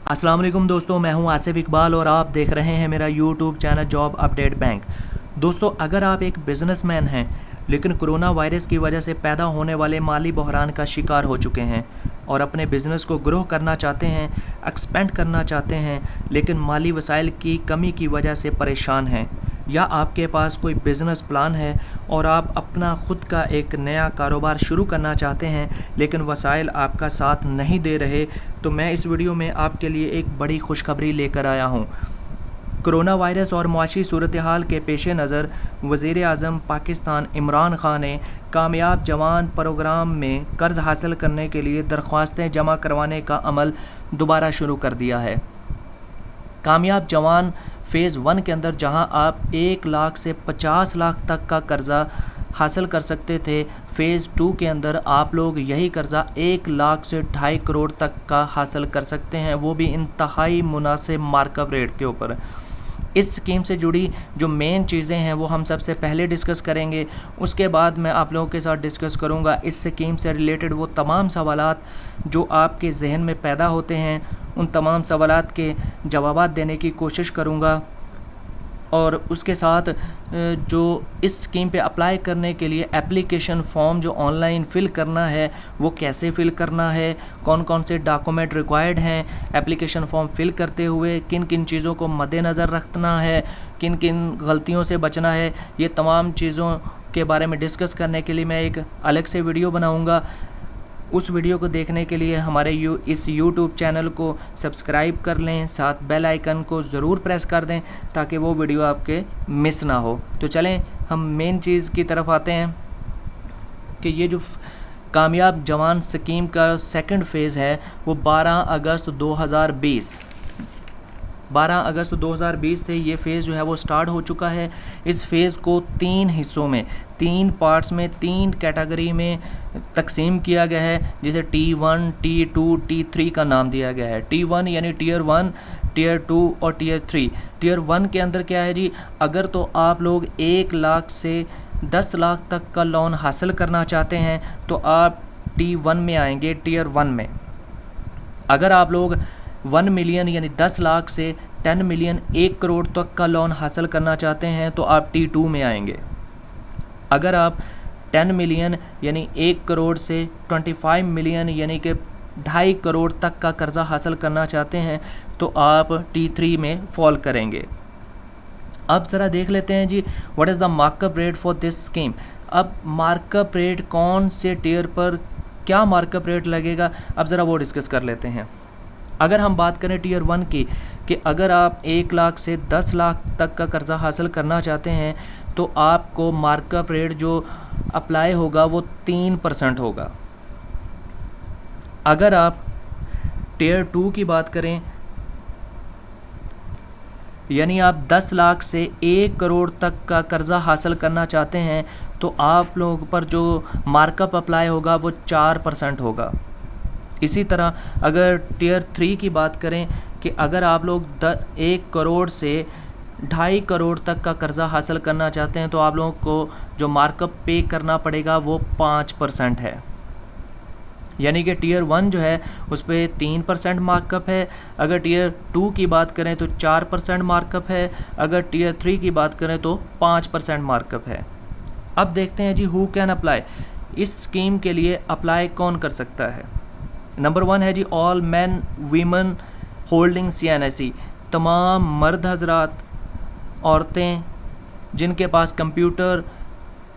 अस्सलाम वालेकुम दोस्तों, मैं हूं आसिफ इकबाल और आप देख रहे हैं मेरा YouTube channel job update bank. दोस्तों, अगर आप एक बिजनेसमैन हैं लेकिन कोरोना वायरस की वजह से पैदा होने वाले माली बहरान का शिकार हो चुके हैं और अपने बिज़नेस को ग्रो करना चाहते हैं, एक्सपेंड करना चाहते हैं, लेकिन माली वसाइल की कमी की वजह से परेशान हैं, या आपके पास कोई बिज़नेस प्लान है और आप अपना ख़ुद का एक नया कारोबार शुरू करना चाहते हैं लेकिन वसाइल आपका साथ नहीं दे रहे, तो मैं इस वीडियो में आपके लिए एक बड़ी खुशखबरी लेकर आया हूँ। कोरोना वायरस और मुआशी सूरत हाल के पेश नज़र वज़ीर आज़म पाकिस्तान इमरान ख़ान ने कामयाब जवान प्रोग्राम में कर्ज़ हासिल करने के लिए दरख्वास्तें जमा करवाने का अमल दोबारा शुरू कर दिया है। कामयाब जवान फ़ेज़ 1 के अंदर जहां आप 1 लाख से 50 लाख तक का कर्ज़ा हासिल कर सकते थे, फ़ेज़ 2 के अंदर आप लोग यही कर्ज़ा 1 लाख से 2.5 करोड़ तक का हासिल कर सकते हैं, वो भी इंतहाई मुनासिब मार्कअप रेट के ऊपर। इस स्कीम से जुड़ी जो मेन चीज़ें हैं वो हम सबसे पहले डिस्कस करेंगे, उसके बाद मैं आप लोगों के साथ डिस्कस करूंगा इस स्कीम से रिलेटेड वो तमाम सवालात जो आपके जहन में पैदा होते हैं। उन तमाम सवालात के जवाबात देने की कोशिश करूंगा और उसके साथ जो इस स्कीम पे अप्लाई करने के लिए एप्लीकेशन फॉर्म जो ऑनलाइन फ़िल करना है वो कैसे फ़िल करना है, कौन कौन से डॉक्यूमेंट रिक्वायर्ड हैं, एप्लीकेशन फॉर्म फ़िल करते हुए किन किन चीज़ों को मद्देनज़र रखना है, किन किन गलतियों से बचना है, ये तमाम चीज़ों के बारे में डिस्कस करने के लिए मैं एक अलग से वीडियो बनाऊँगा। उस वीडियो को देखने के लिए हमारे इस YouTube चैनल को सब्सक्राइब कर लें, साथ बेल आइकन को ज़रूर प्रेस कर दें ताकि वो वीडियो आपके मिस ना हो। तो चलें हम मेन चीज़ की तरफ आते हैं कि ये जो कामयाब जवान स्कीम का सेकंड फ़ेज़ है वो 12 अगस्त 2020 से ये फ़ेज़ जो है वो स्टार्ट हो चुका है। इस फ़ेज़ को 3 हिस्सों में, 3 पार्ट्स में, 3 कैटेगरी में तकसीम किया गया है, जिसे T1, T2, T3 का नाम दिया गया है। T1 यानी टीयर 1, टीयर 2 और टीयर 3। टीयर 1 के अंदर क्या है जी, अगर तो आप लोग 1 लाख से 10 लाख तक का लोन हासिल करना चाहते हैं तो आप T1 में आएंगे, टीयर 1 में। अगर आप लोग 1 मिलियन यानी 10 लाख से 10 मिलियन 1 करोड़ तक का लोन हासिल करना चाहते हैं तो आप T2 में आएंगे। अगर आप 10 मिलियन यानी 1 करोड़ से 25 मिलियन यानी कि 2.5 करोड़ तक का कर्ज़ा हासिल करना चाहते हैं तो आप T3 में फॉल करेंगे। अब ज़रा देख लेते हैं जी, what is the markup rate for this scheme. अब मार्कअप रेट कौन से टियर पर क्या मार्कअप रेट लगेगा, अब ज़रा वो डिस्कस कर लेते हैं। अगर हम बात करें टीयर 1 की, कि अगर आप 1 लाख से 10 लाख तक का कर्ज़ा हासिल करना चाहते हैं तो आपको मार्कअप रेट जो अप्लाई होगा वो 3% होगा। अगर आप टीयर 2 की बात करें यानी आप 10 लाख से 1 करोड़ तक का कर्ज़ा हासिल करना चाहते हैं तो आप लोग पर जो मार्कअप अप्लाई होगा वो 4% होगा। इसी तरह अगर टीयर 3 की बात करें कि अगर आप लोग 1 करोड़ से 2.5 करोड़ तक का कर्ज़ा हासिल करना चाहते हैं तो आप लोगों को जो मार्कअप पे करना पड़ेगा वो 5% है। यानी कि टीयर 1 जो है उस पर 3% मार्कअप है, अगर टीयर 2 की बात करें तो 4% मार्कअप है, अगर टीयर 3 की बात करें तो 5% मार्कअप है। अब देखते हैं जी हु कैन अप्लाई, इस स्कीम के लिए अप्लाई कौन कर सकता है। नंबर 1 है जी all man women holding CNSE, तमाम मर्द हजरात, औरतें जिनके पास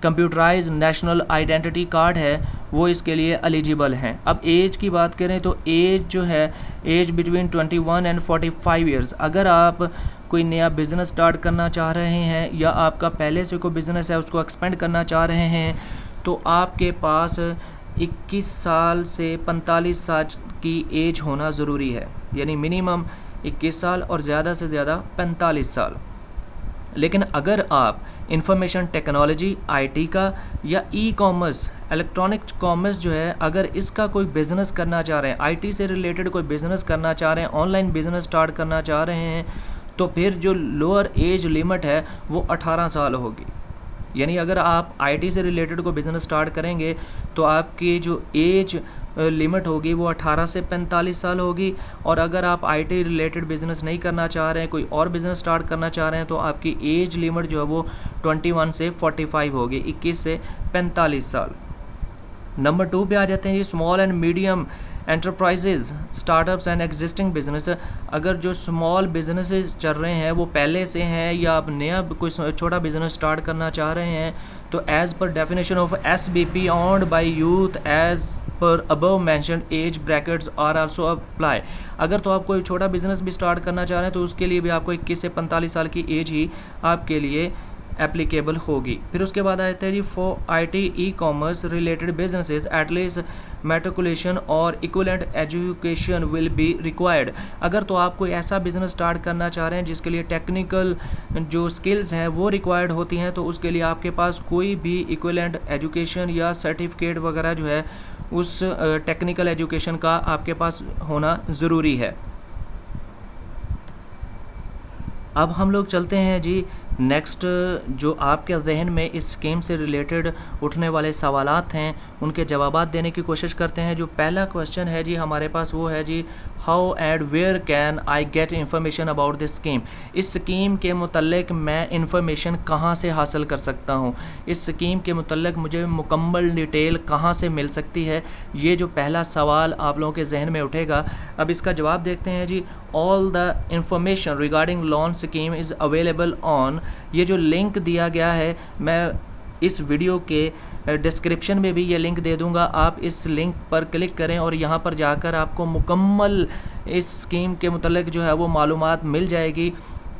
कंप्यूटराइज नेशनल आइडेंटिटी कार्ड है वो इसके लिए एलिजिबल हैं। अब एज की बात करें तो एज जो है, एज बिटवीन 21 एंड 45 ईयर्स। अगर आप कोई नया बिज़नेस स्टार्ट करना चाह रहे हैं या आपका पहले से कोई बिज़नेस है उसको एक्सपेंड करना चाह रहे हैं तो आपके पास 21 साल से 45 साल की एज होना ज़रूरी है, यानी मिनिमम 21 साल और ज़्यादा से ज़्यादा 45 साल। लेकिन अगर आप इंफॉर्मेशन टेक्नोलॉजी, IT का या ई-कॉमर्स, इलेक्ट्रॉनिक कॉमर्स जो है, अगर इसका कोई बिज़नेस करना चाह रहे हैं, IT से रिलेटेड कोई बिज़नेस करना चाह रहे हैं, ऑनलाइन बिज़नेस स्टार्ट करना चाह रहे हैं, तो फिर जो लोअर एज लिमिट है वो 18 साल होगी। यानी अगर आप IT से रिलेटेड कोई बिज़नेस स्टार्ट करेंगे तो आपकी जो एज लिमिट होगी वो 18 से 45 साल होगी। और अगर आप आईटी रिलेटेड बिजनेस नहीं करना चाह रहे हैं, कोई और बिजनेस स्टार्ट करना चाह रहे हैं, तो आपकी एज लिमिट जो है वो 21 से 45 होगी, 21 से 45 साल। नंबर 2 पे आ जाते हैं जी, small and medium enterprises, startups and existing business. अगर जो स्मॉल बिजनेसेस चल रहे हैं वो पहले से हैं या आप नया कोई छोटा बिजनेस स्टार्ट करना चाह रहे हैं, तो as per definition of SBP owned by youth as per above mentioned age brackets are also apply. अगर तो आप कोई छोटा बिजनेस भी स्टार्ट करना चाह रहे हैं तो उसके लिए भी आपको 21 से 45 साल की एज ही आपके लिए एप्लीकेबल होगी। फिर उसके बाद आते हैं जी, for IT e-commerce related businesses at least matriculation और equivalent education will be required. अगर तो आप कोई ऐसा बिजनेस स्टार्ट करना चाह रहे हैं जिसके लिए टेक्निकल जो स्किल्स हैं वो रिक्वायर्ड होती हैं, तो उसके लिए आपके पास कोई भी इक्विवेलेंट एजुकेशन या सर्टिफिकेट वगैरह जो है उस टेक्निकल एजुकेशन का आपके पास होना ज़रूरी है। अब हम लोग चलते हैं जी नेक्स्ट, जो आपके जहन में इस स्कीम से रिलेटेड उठने वाले सवालात हैं उनके जवाबात देने की कोशिश करते हैं। जो पहला क्वेश्चन है जी हमारे पास वो है जी, how and where can I get information about this scheme. इस स्कीम के मुतल्लिक मैं इंफॉर्मेशन कहाँ से हासिल कर सकता हूँ, इस स्कीम के मुतल्लिक मुझे मुकम्मल डिटेल कहाँ से मिल सकती है, ये जो पहला सवाल आप लोगों के जहन में उठेगा। अब इसका जवाब देखते हैं जी, all the information regarding loan scheme is available on, ये जो लिंक दिया गया है मैं इस वीडियो के डिस्क्रिप्शन में भी ये लिंक दे दूंगा, आप इस लिंक पर क्लिक करें और यहाँ पर जाकर आपको मुकम्मल इस स्कीम के मुतल्लिक जो है वो मालूमात मिल जाएगी।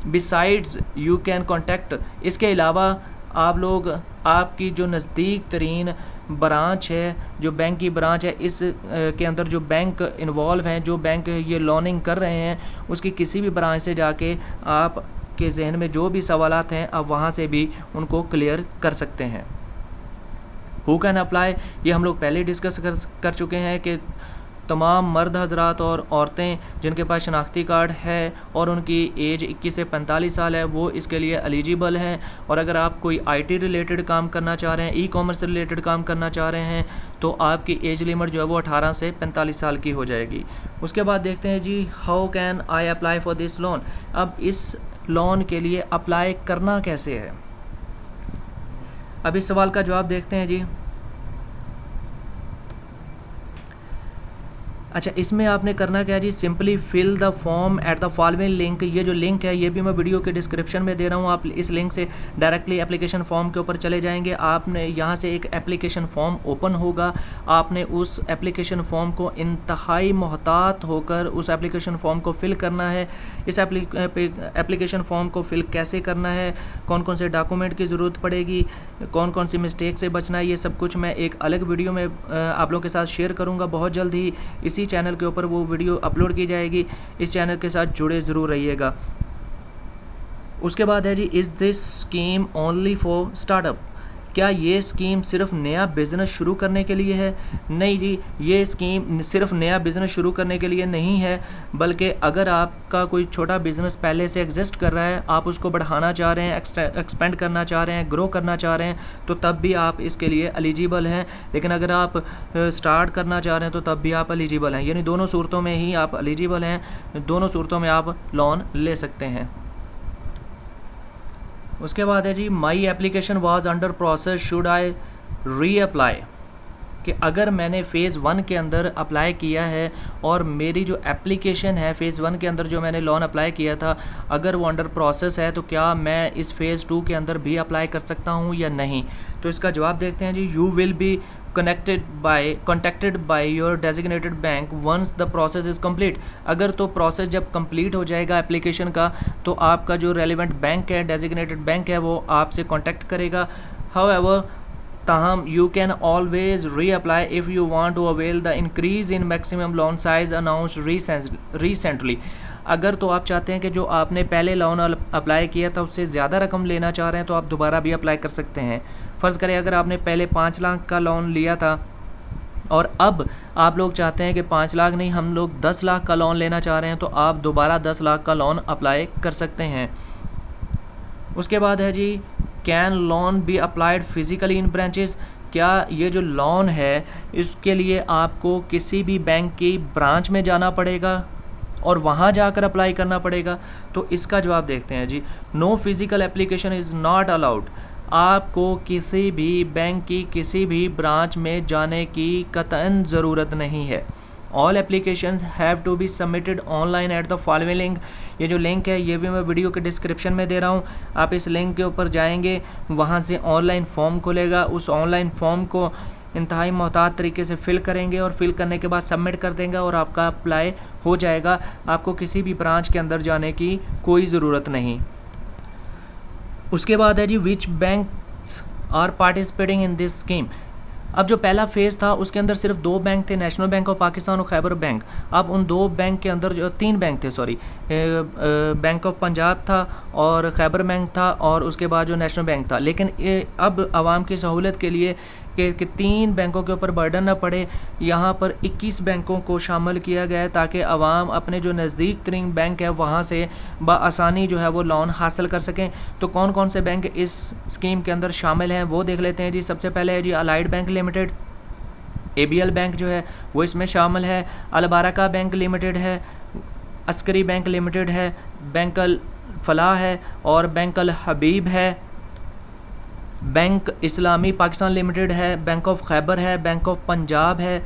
बिसाइड्स यू कैन कॉन्टेक्ट, इसके अलावा आप लोग आपकी जो नज़दीक तरीन ब्रांच है, जो बैंक की ब्रांच है, इस के अंदर जो बैंक इन्वॉल्व हैं, जो बैंक ये लोनिंग कर रहे हैं, उसकी किसी भी ब्रांच से जाके आप के जहन में जो भी सवालात हैं आप वहाँ से भी उनको क्लियर कर सकते हैं। हु कैन अप्लाई, ये हम लोग पहले डिस्कस कर चुके हैं कि तमाम मर्द हजरात और औरतें जिनके पास शनाख्ती कार्ड है और उनकी एज 21 से 45 साल है वो इसके लिए एलिजिबल हैं। और अगर आप कोई IT रिलेटेड काम करना चाह रहे हैं, ई-कॉमर्स रिलेटेड काम करना चाह रहे हैं, तो आपकी एज लिमिट जो है वो 18 से 45 साल की हो जाएगी। उसके बाद देखते हैं जी, how can I apply for this loan. अब इस लोन के लिए अप्लाई करना कैसे है, अब इस सवाल का जवाब देखते हैं जी। अच्छा, इसमें आपने करना क्या है जी, simply fill the form at the following link. ये जो लिंक है ये भी मैं वीडियो के डिस्क्रिप्शन में दे रहा हूँ, आप इस लिंक से डायरेक्टली एप्लीकेशन फॉर्म के ऊपर चले जाएंगे। आपने यहाँ से एक एप्लीकेशन फॉर्म ओपन होगा, आपने उस एप्लीकेशन फॉर्म को इंतहाई मोहतात होकर उस एप्लीकेशन फॉर्म को फिल करना है। इस एप्लीकेशन फॉर्म को फिल कैसे करना है, कौन कौन से डॉक्यूमेंट की ज़रूरत पड़ेगी, कौन कौन सी मिस्टेक से बचना है, ये सब कुछ मैं एक अलग वीडियो में आप लोगों के साथ शेयर करूँगा बहुत जल्द ही। इसी चैनल के ऊपर वो वीडियो अपलोड की जाएगी, इस चैनल के साथ जुड़े ज़रूर रहिएगा। उसके बाद है जी, is this scheme only for startup, क्या ये स्कीम सिर्फ नया बिज़नेस शुरू करने के लिए है? नहीं जी, ये स्कीम सिर्फ नया बिज़नेस शुरू करने के लिए नहीं है, बल्कि अगर आपका कोई छोटा बिज़नेस पहले से एग्जिस्ट कर रहा है, आप उसको बढ़ाना चाह रहे हैं, एक्सपेंड करना चाह रहे हैं, ग्रो करना चाह रहे हैं, तो तब भी आप इसके लिए एलिजिबल हैं। लेकिन अगर आप स्टार्ट करना चाह रहे हैं तो तब भी आप एलिजिबल हैं, यानी दोनों सूरतों में ही आप एलिजिबल हैं, दोनों सूरतों में आप लोन ले सकते हैं। उसके बाद है जी, my application was under process, should I reapply, कि अगर मैंने फ़ेज़ 1 के अंदर अप्लाई किया है और मेरी जो एप्लीकेशन है फ़ेज़ 1 के अंदर जो मैंने लोन अप्लाई किया था, अगर वो अंडर प्रोसेस है तो क्या मैं इस फ़ेज़ 2 के अंदर भी अप्लाई कर सकता हूँ या नहीं। तो इसका जवाब देखते हैं जी, you will be contacted by your designated bank once the process is complete। अगर तो प्रोसेस जब कंप्लीट हो जाएगा एप्लीकेशन का, तो आपका जो रेलिवेंट बैंक है, डेजिग्नेटेड बैंक है, वो आपसे कांटेक्ट करेगा। हाउएवर, ताहम you can always reapply if you want to avail the increase in maximum loan size announced recently. अगर तो आप चाहते हैं कि जो आपने पहले लोन अप्लाई किया था उससे ज़्यादा रकम लेना चाह रहे हैं, तो आप दोबारा भी अप्लाई कर सकते हैं। फ़र्ज़ करें अगर आपने पहले 5 लाख का लोन लिया था और अब आप लोग चाहते हैं कि 5 लाख नहीं, हम लोग 10 लाख का लोन लेना चाह रहे हैं, तो आप दोबारा 10 लाख का लोन अप्लाई कर सकते हैं। उसके बाद है जी, can loan be applied physically in branches, क्या ये जो लोन है इसके लिए आपको किसी भी बैंक की ब्रांच में जाना पड़ेगा और वहाँ जाकर अप्लाई करना पड़ेगा? तो इसका जवाब देखते हैं जी। No physical application is not allowed. आपको किसी भी बैंक की किसी भी ब्रांच में जाने की कतई ज़रूरत नहीं है। All applications have to be submitted online at the following link. ये जो लिंक है ये भी मैं वीडियो के डिस्क्रिप्शन में दे रहा हूँ। आप इस लिंक के ऊपर जाएंगे, वहाँ से ऑनलाइन फॉर्म खुलेगा। उस ऑनलाइन फॉर्म को इंतहाई मोहतात तरीके से फ़िल करेंगे और फिल करने के बाद सबमिट कर देंगे और आपका अप्लाई हो जाएगा। आपको किसी भी ब्रांच के अंदर जाने की कोई ज़रूरत नहीं। उसके बाद है जी which banks are participating in this scheme. अब जो पहला फेज़ था उसके अंदर सिर्फ 2 बैंक थे, नेशनल बैंक ऑफ पाकिस्तान और खैबर बैंक। अब उन 2 बैंक के अंदर जो 3 बैंक थे, सॉरी, बैंक ऑफ पंजाब था और खैबर बैंक था और उसके बाद जो नेशनल बैंक था। लेकिन अब आवाम की सहूलत के लिए कि 3 बैंकों के ऊपर बर्डन ना पड़े, यहाँ पर 21 बैंकों को शामिल किया गया है ताकि आवाम अपने जो नज़दीक तरीन बैंक है वहाँ से बआसानी जो है वो लोन हासिल कर सकें। तो कौन कौन से बैंक इस स्कीम के अंदर शामिल हैं वो देख लेते हैं जी। सबसे पहले है जी allied bank limited, ABL bank जो है वो इसमें शामिल है, अलबारका बैंक लिमिटेड है, अस्करी बैंक लिमिटेड है, बैंक अल फलाह है और बैंक अल हबीब है, बैंक इस्लामी पाकिस्तान लिमिटेड है, बैंक ऑफ खैबर है, बैंक ऑफ पंजाब है,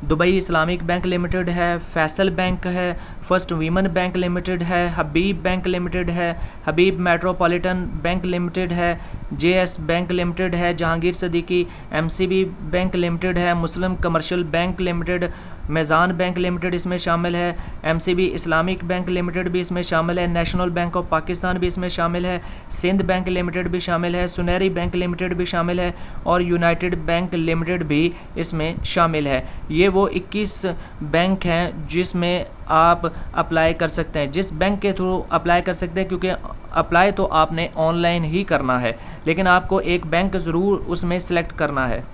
दुबई इस्लामिक बैंक लिमिटेड है, फैसल बैंक है, फर्स्ट वीमन बैंक लिमिटेड है, हबीब बैंक लिमिटेड है, हबीब मेट्रोपॉलिटन बैंक लिमिटेड है, JS बैंक लिमिटेड है, Jahangir Siddiqui MCB bank limited है, मुस्लिम commercial bank limited, मेज़ान bank limited इसमें शामिल है, MCB इस्लामिक बैंक लिमिटेड भी इसमें शामिल है, नेशनल बैंक ऑफ पाकिस्तान भी इसमें शामिल है, सिंध बैंक लिमिटेड भी शामिल है, सुनहरी बैंक लिमिटेड भी शामिल है और यूनाइटेड बैंक लिमिटेड भी इसमें शामिल है। ये वो 21 बैंक हैं जिसमें आप अप्लाई कर सकते हैं, जिस बैंक के थ्रू अप्लाई कर सकते हैं, क्योंकि अप्लाई तो आपने ऑनलाइन ही करना है, लेकिन आपको एक बैंक ज़रूर उसमें सेलेक्ट करना है।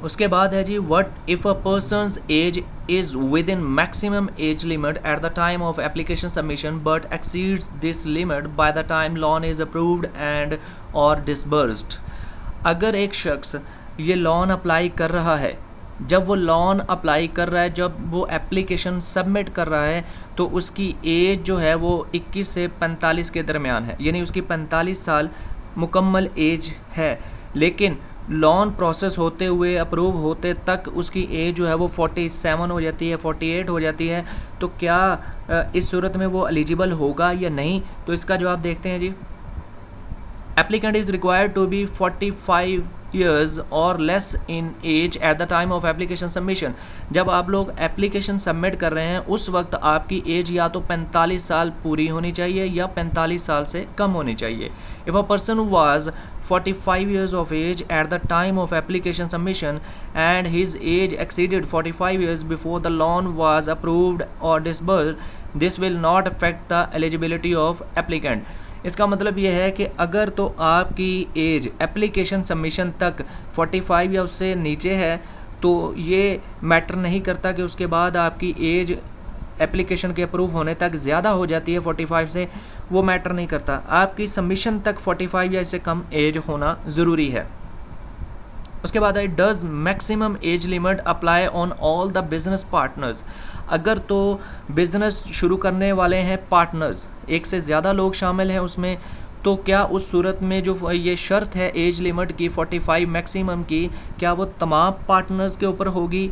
उसके बाद है जी what if a person's age is within maximum age limit at the time of application submission but exceeds this limit by the time loan is approved and और डिसबर्स्ड। अगर एक शख्स ये लोन अप्लाई कर रहा है, जब वो लोन अप्लाई कर रहा है, जब वो एप्लीकेशन सबमिट कर रहा है, तो उसकी एज जो है वो 21 से 45 के दरमियान है, यानी उसकी 45 साल मुकम्मल एज है। लेकिन लोन प्रोसेस होते हुए अप्रूव होते तक उसकी एज जो है वो 47 हो जाती है, 48 हो जाती है। तो क्या इस सूरत में वो एलिजिबल होगा या नहीं? तो इसका जवाब देखते हैं जी। Applicant is required to be 45 years और less in age at the time of application submission. जब आप लोग एप्लीकेशन सबमिट कर रहे हैं उस वक्त आपकी एज या तो 45 साल पूरी होनी चाहिए या 45 साल से कम होनी चाहिए। If a person was 45 years of age at the time of application submission and his age exceeded 45 years before the loan was approved or disbursed, this will not affect the eligibility of applicant। इसका मतलब ये है कि अगर तो आपकी as application submission तक 45 या उससे नीचे है तो ये मैटर नहीं करता कि उसके बाद आपकी एज एप्लीकेशन के अप्रूव होने तक ज़्यादा हो जाती है 45 से, वो मैटर नहीं करता। आपकी सबमिशन तक 45 या इससे कम एज होना ज़रूरी है। उसके बाद है does maximum age limit apply on all the business partners. अगर तो बिज़नेस शुरू करने वाले हैं पार्टनर्स, एक से ज़्यादा लोग शामिल हैं उसमें, तो क्या उस सूरत में जो ये शर्त है एज लिमिट की 45 मैक्सिमम की, क्या वो तमाम पार्टनर्स के ऊपर होगी?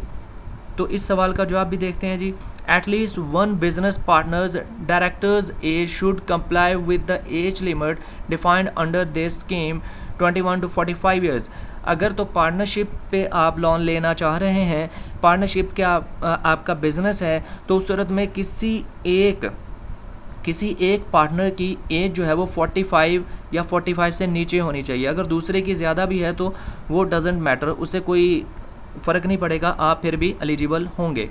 तो इस सवाल का जवाब भी देखते हैं जी। At least one business partners directors age should comply with the age limit defined under this scheme 21 to 45 years. अगर तो पार्टनरशिप पे आप लोन लेना चाह रहे हैं, पार्टनरशिप के आपका बिज़नेस है, तो उस सूरत में किसी एक पार्टनर की एज जो है वो 45 या 45 से नीचे होनी चाहिए। अगर दूसरे की ज़्यादा भी है तो वो डजेंट मैटर, उससे कोई फ़र्क नहीं पड़ेगा, आप फिर भी एलिजिबल होंगे।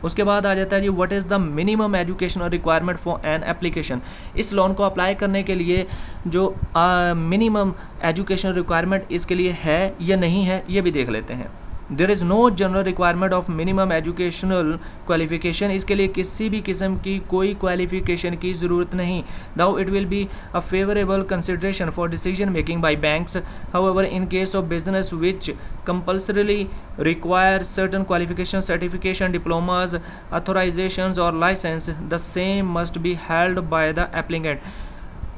उसके बाद आ जाता है जी what is the minimum educational requirement for an application. इस लोन को अप्लाई करने के लिए जो मिनिमम एजुकेशनल रिक्वायरमेंट इसके लिए है या नहीं है, ये भी देख लेते हैं। There is no general requirement of minimum educational qualification, इसके लिए किसी भी किस्म की कोई क्वालिफिकेशन की ज़रूरत नहीं। Now it will be a favourable consideration for decision making bye banks, however in case of business which compulsorily require certain qualification, certification, diplomas, authorizations or license, the same must be held by the applicant।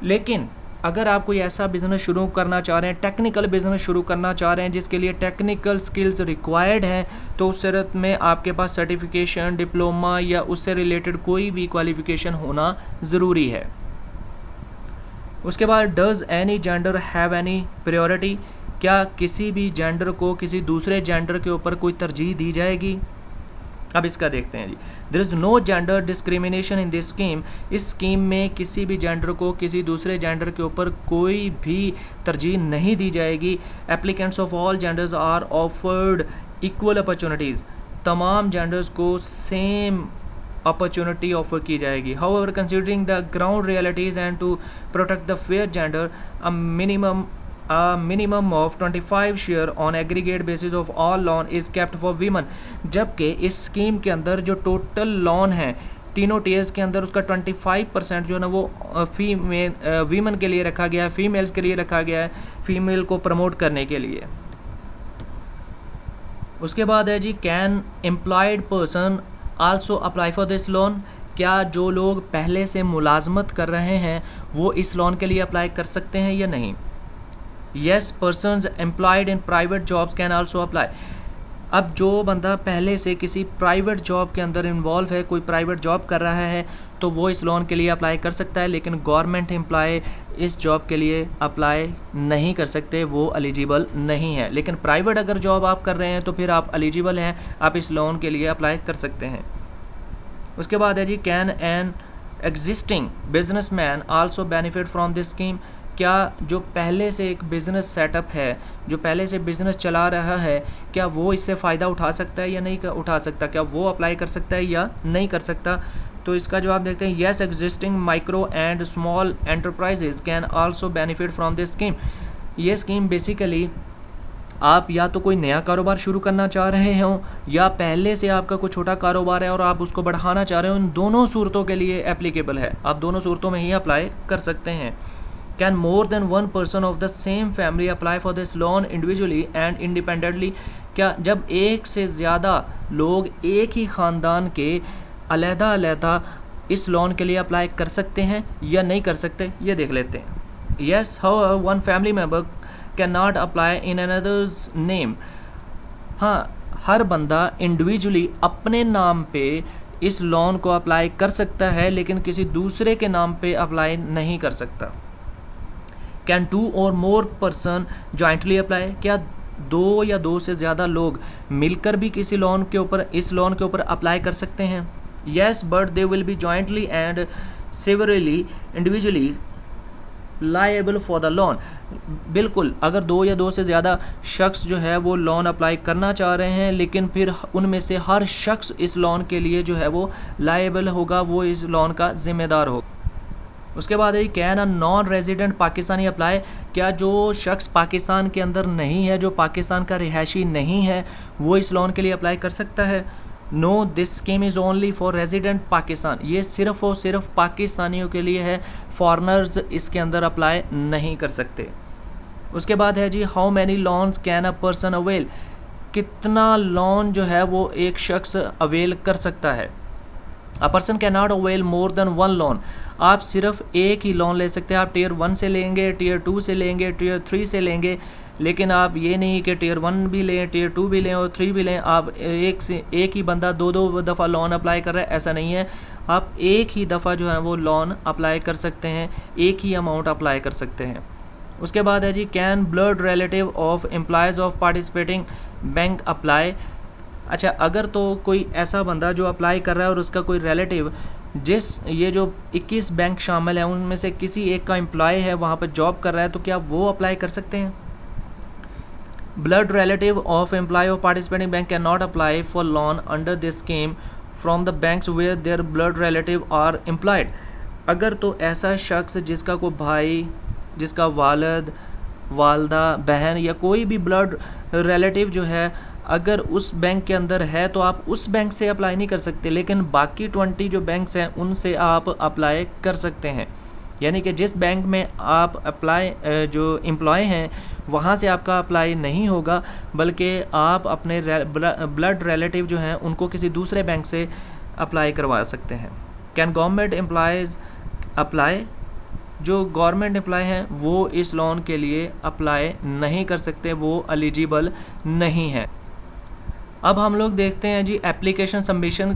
लेकिन अगर आप कोई ऐसा business शुरू करना चाह रहे हैं, टेक्निकल बिजनेस शुरू करना चाह रहे हैं जिसके लिए टेक्निकल स्किल्स रिक्वायर्ड हैं, तो उस सूरत में आपके पास सर्टिफिकेशन, डिप्लोमा या उससे रिलेटेड कोई भी क्वालिफिकेशन होना ज़रूरी है। उसके बाद does any gender have any priority, क्या किसी भी जेंडर को किसी दूसरे जेंडर के ऊपर कोई तरजीह दी जाएगी। अब इसका देखते हैं जी। There is no gender discrimination in this scheme, इस स्कीम में किसी भी जेंडर को किसी दूसरे जेंडर के ऊपर कोई भी तरजीह नहीं दी जाएगी। Applicants of all genders are offered equal opportunities, तमाम जेंडर्स को सेम अपॉर्चुनिटी ऑफर की जाएगी। However considering the ground realities and to protect the fair gender, a minimum of 25 share on aggregate basis of all loan is kept for women, जबकि इस scheme के अंदर जो total loan है तीनों tears के अंदर उसका 25% जो है ना वो वीमेन के लिए रखा गया है, फीमेल्स के लिए रखा गया है, फीमेल को प्रमोट करने के लिए। उसके बाद है जी, can employed person also apply for this loan, क्या जो लोग पहले से मुलाजमत कर रहे हैं वो इस लोन के लिए अप्लाई कर सकते हैं या नहीं। Yes, persons employed in private jobs can also apply. अब जो बंदा पहले से किसी प्राइवेट जॉब के अंदर इन्वॉल्व है, कोई प्राइवेट जॉब कर रहा है, तो वो इस लोन के लिए अप्लाई कर सकता है, लेकिन गवर्नमेंट एम्प्लॉय इस जॉब के लिए अप्लाई नहीं कर सकते, वो एलिजिबल नहीं है। लेकिन प्राइवेट अगर जॉब आप कर रहे हैं तो फिर आप एलिजिबल हैं, आप इस लोन के लिए अप्लाई कर सकते हैं। उसके बाद है जी, can an existing businessman also benefit from this scheme, क्या जो पहले से एक बिज़नेस सेटअप है, जो पहले से बिज़नेस चला रहा है, क्या वो इससे फ़ायदा उठा सकता है या नहीं उठा सकता, क्या वो अप्लाई कर सकता है या नहीं कर सकता। तो इसका जवाब देखते हैं, yes, existing micro and small enterprises can also benefit from this scheme. ये स्कीम बेसिकली आप या तो कोई नया कारोबार शुरू करना चाह रहे हों या पहले से आपका कोई छोटा कारोबार है और आप उसको बढ़ाना चाह रहे हो, इन दोनों सूरतों के लिए एप्लीकेबल है, आप दोनों सूरतों में ही अप्लाई कर सकते हैं। Can more than one person of the same family apply for this loan individually and independently, क्या जब एक से ज़्यादा लोग एक ही ख़ानदान के अलहदा इस लोन के लिए अप्लाई कर सकते हैं या नहीं कर सकते, ये देख लेते हैं। Yes, how one family member can not apply in another's name, हाँ, हर बंदा इंडिविजुअली अपने नाम पे इस लोन को अप्लाई कर सकता है, लेकिन किसी दूसरे के नाम पे अप्लाई नहीं कर सकता। कैन टू और मोर पर्सन जॉइंटली अप्लाई, क्या दो या दो से ज़्यादा लोग मिलकर भी किसी लोन के ऊपर इस लोन के ऊपर अप्लाई कर सकते हैं। Yes, but they will be jointly and severally individually liable for the loan, बिल्कुल, अगर दो या दो से ज़्यादा शख्स जो है वो लोन अप्लाई करना चाह रहे हैं, लेकिन फिर उनमें से हर शख्स इस लोन के लिए जो है वो लायबल होगा, वो इस लोन का ज़िम्मेदार होगा। उसके बाद है, can a non resident Pakistani apply, क्या जो शख्स पाकिस्तान के अंदर नहीं है, जो पाकिस्तान का रिहायशी नहीं है, वो इस लोन के लिए अप्लाई कर सकता है। No, this scheme is only for resident Pakistan, ये सिर्फ़ और सिर्फ पाकिस्तानियों के लिए है, फॉरनर्स इसके अंदर अप्लाई नहीं कर सकते। उसके बाद है जी, how many loans can a person avail, कितना लोन जो है वो एक शख्स अवेल कर सकता है। A person can not avail more than one loan, आप सिर्फ एक ही लोन ले सकते हैं, आप टीयर 1 से लेंगे, टीयर 2 से लेंगे, टीयर 3 से लेंगे, लेकिन आप ये नहीं कि टीयर 1 भी लें, टीयर 2 भी लें और 3 भी लें, आप एक ही बंदा दो दफ़ा लोन अप्लाई कर रहा है, ऐसा नहीं है। आप एक ही दफ़ा जो है वो लोन अप्लाई कर सकते हैं, एक ही अमाउंट अप्लाई कर सकते हैं। उसके बाद है जी, can blood relative of employees of participating bank apply, अच्छा, अगर तो कोई ऐसा बंदा जो अप्लाई कर रहा है और उसका कोई रिलेटिव, ये जो 21 बैंक शामिल है उनमें से किसी एक का एम्प्लॉय है, वहाँ पर जॉब कर रहा है, तो क्या वो अप्लाई कर सकते हैं। Blood relative of employee of participating bank cannot apply for loan under this scheme from the banks where their blood relative are employed, अगर तो ऐसा शख्स जिसका कोई भाई, जिसका वालिद, वालदा, बहन या कोई भी ब्लड रिलेटिव जो है अगर उस बैंक के अंदर है तो आप उस बैंक से अप्लाई नहीं कर सकते, लेकिन बाकी 20 जो बैंक्स हैं उनसे आप अप्लाई कर सकते हैं। यानी कि जिस बैंक में आप अप्लाई जो एम्प्लॉय हैं वहाँ से आपका अप्लाई नहीं होगा, बल्कि आप अपने ब्लड रिलेटिव जो हैं उनको किसी दूसरे बैंक से अप्लाई करवा सकते हैं। Can government employees apply? जो गवर्नमेंट एम्प्लॉय हैं वो इस लोन के लिए अप्लाई नहीं कर सकते, वो एलिजिबल नहीं है। अब हम लोग देखते हैं जी एप्लीकेशन सबमिशन।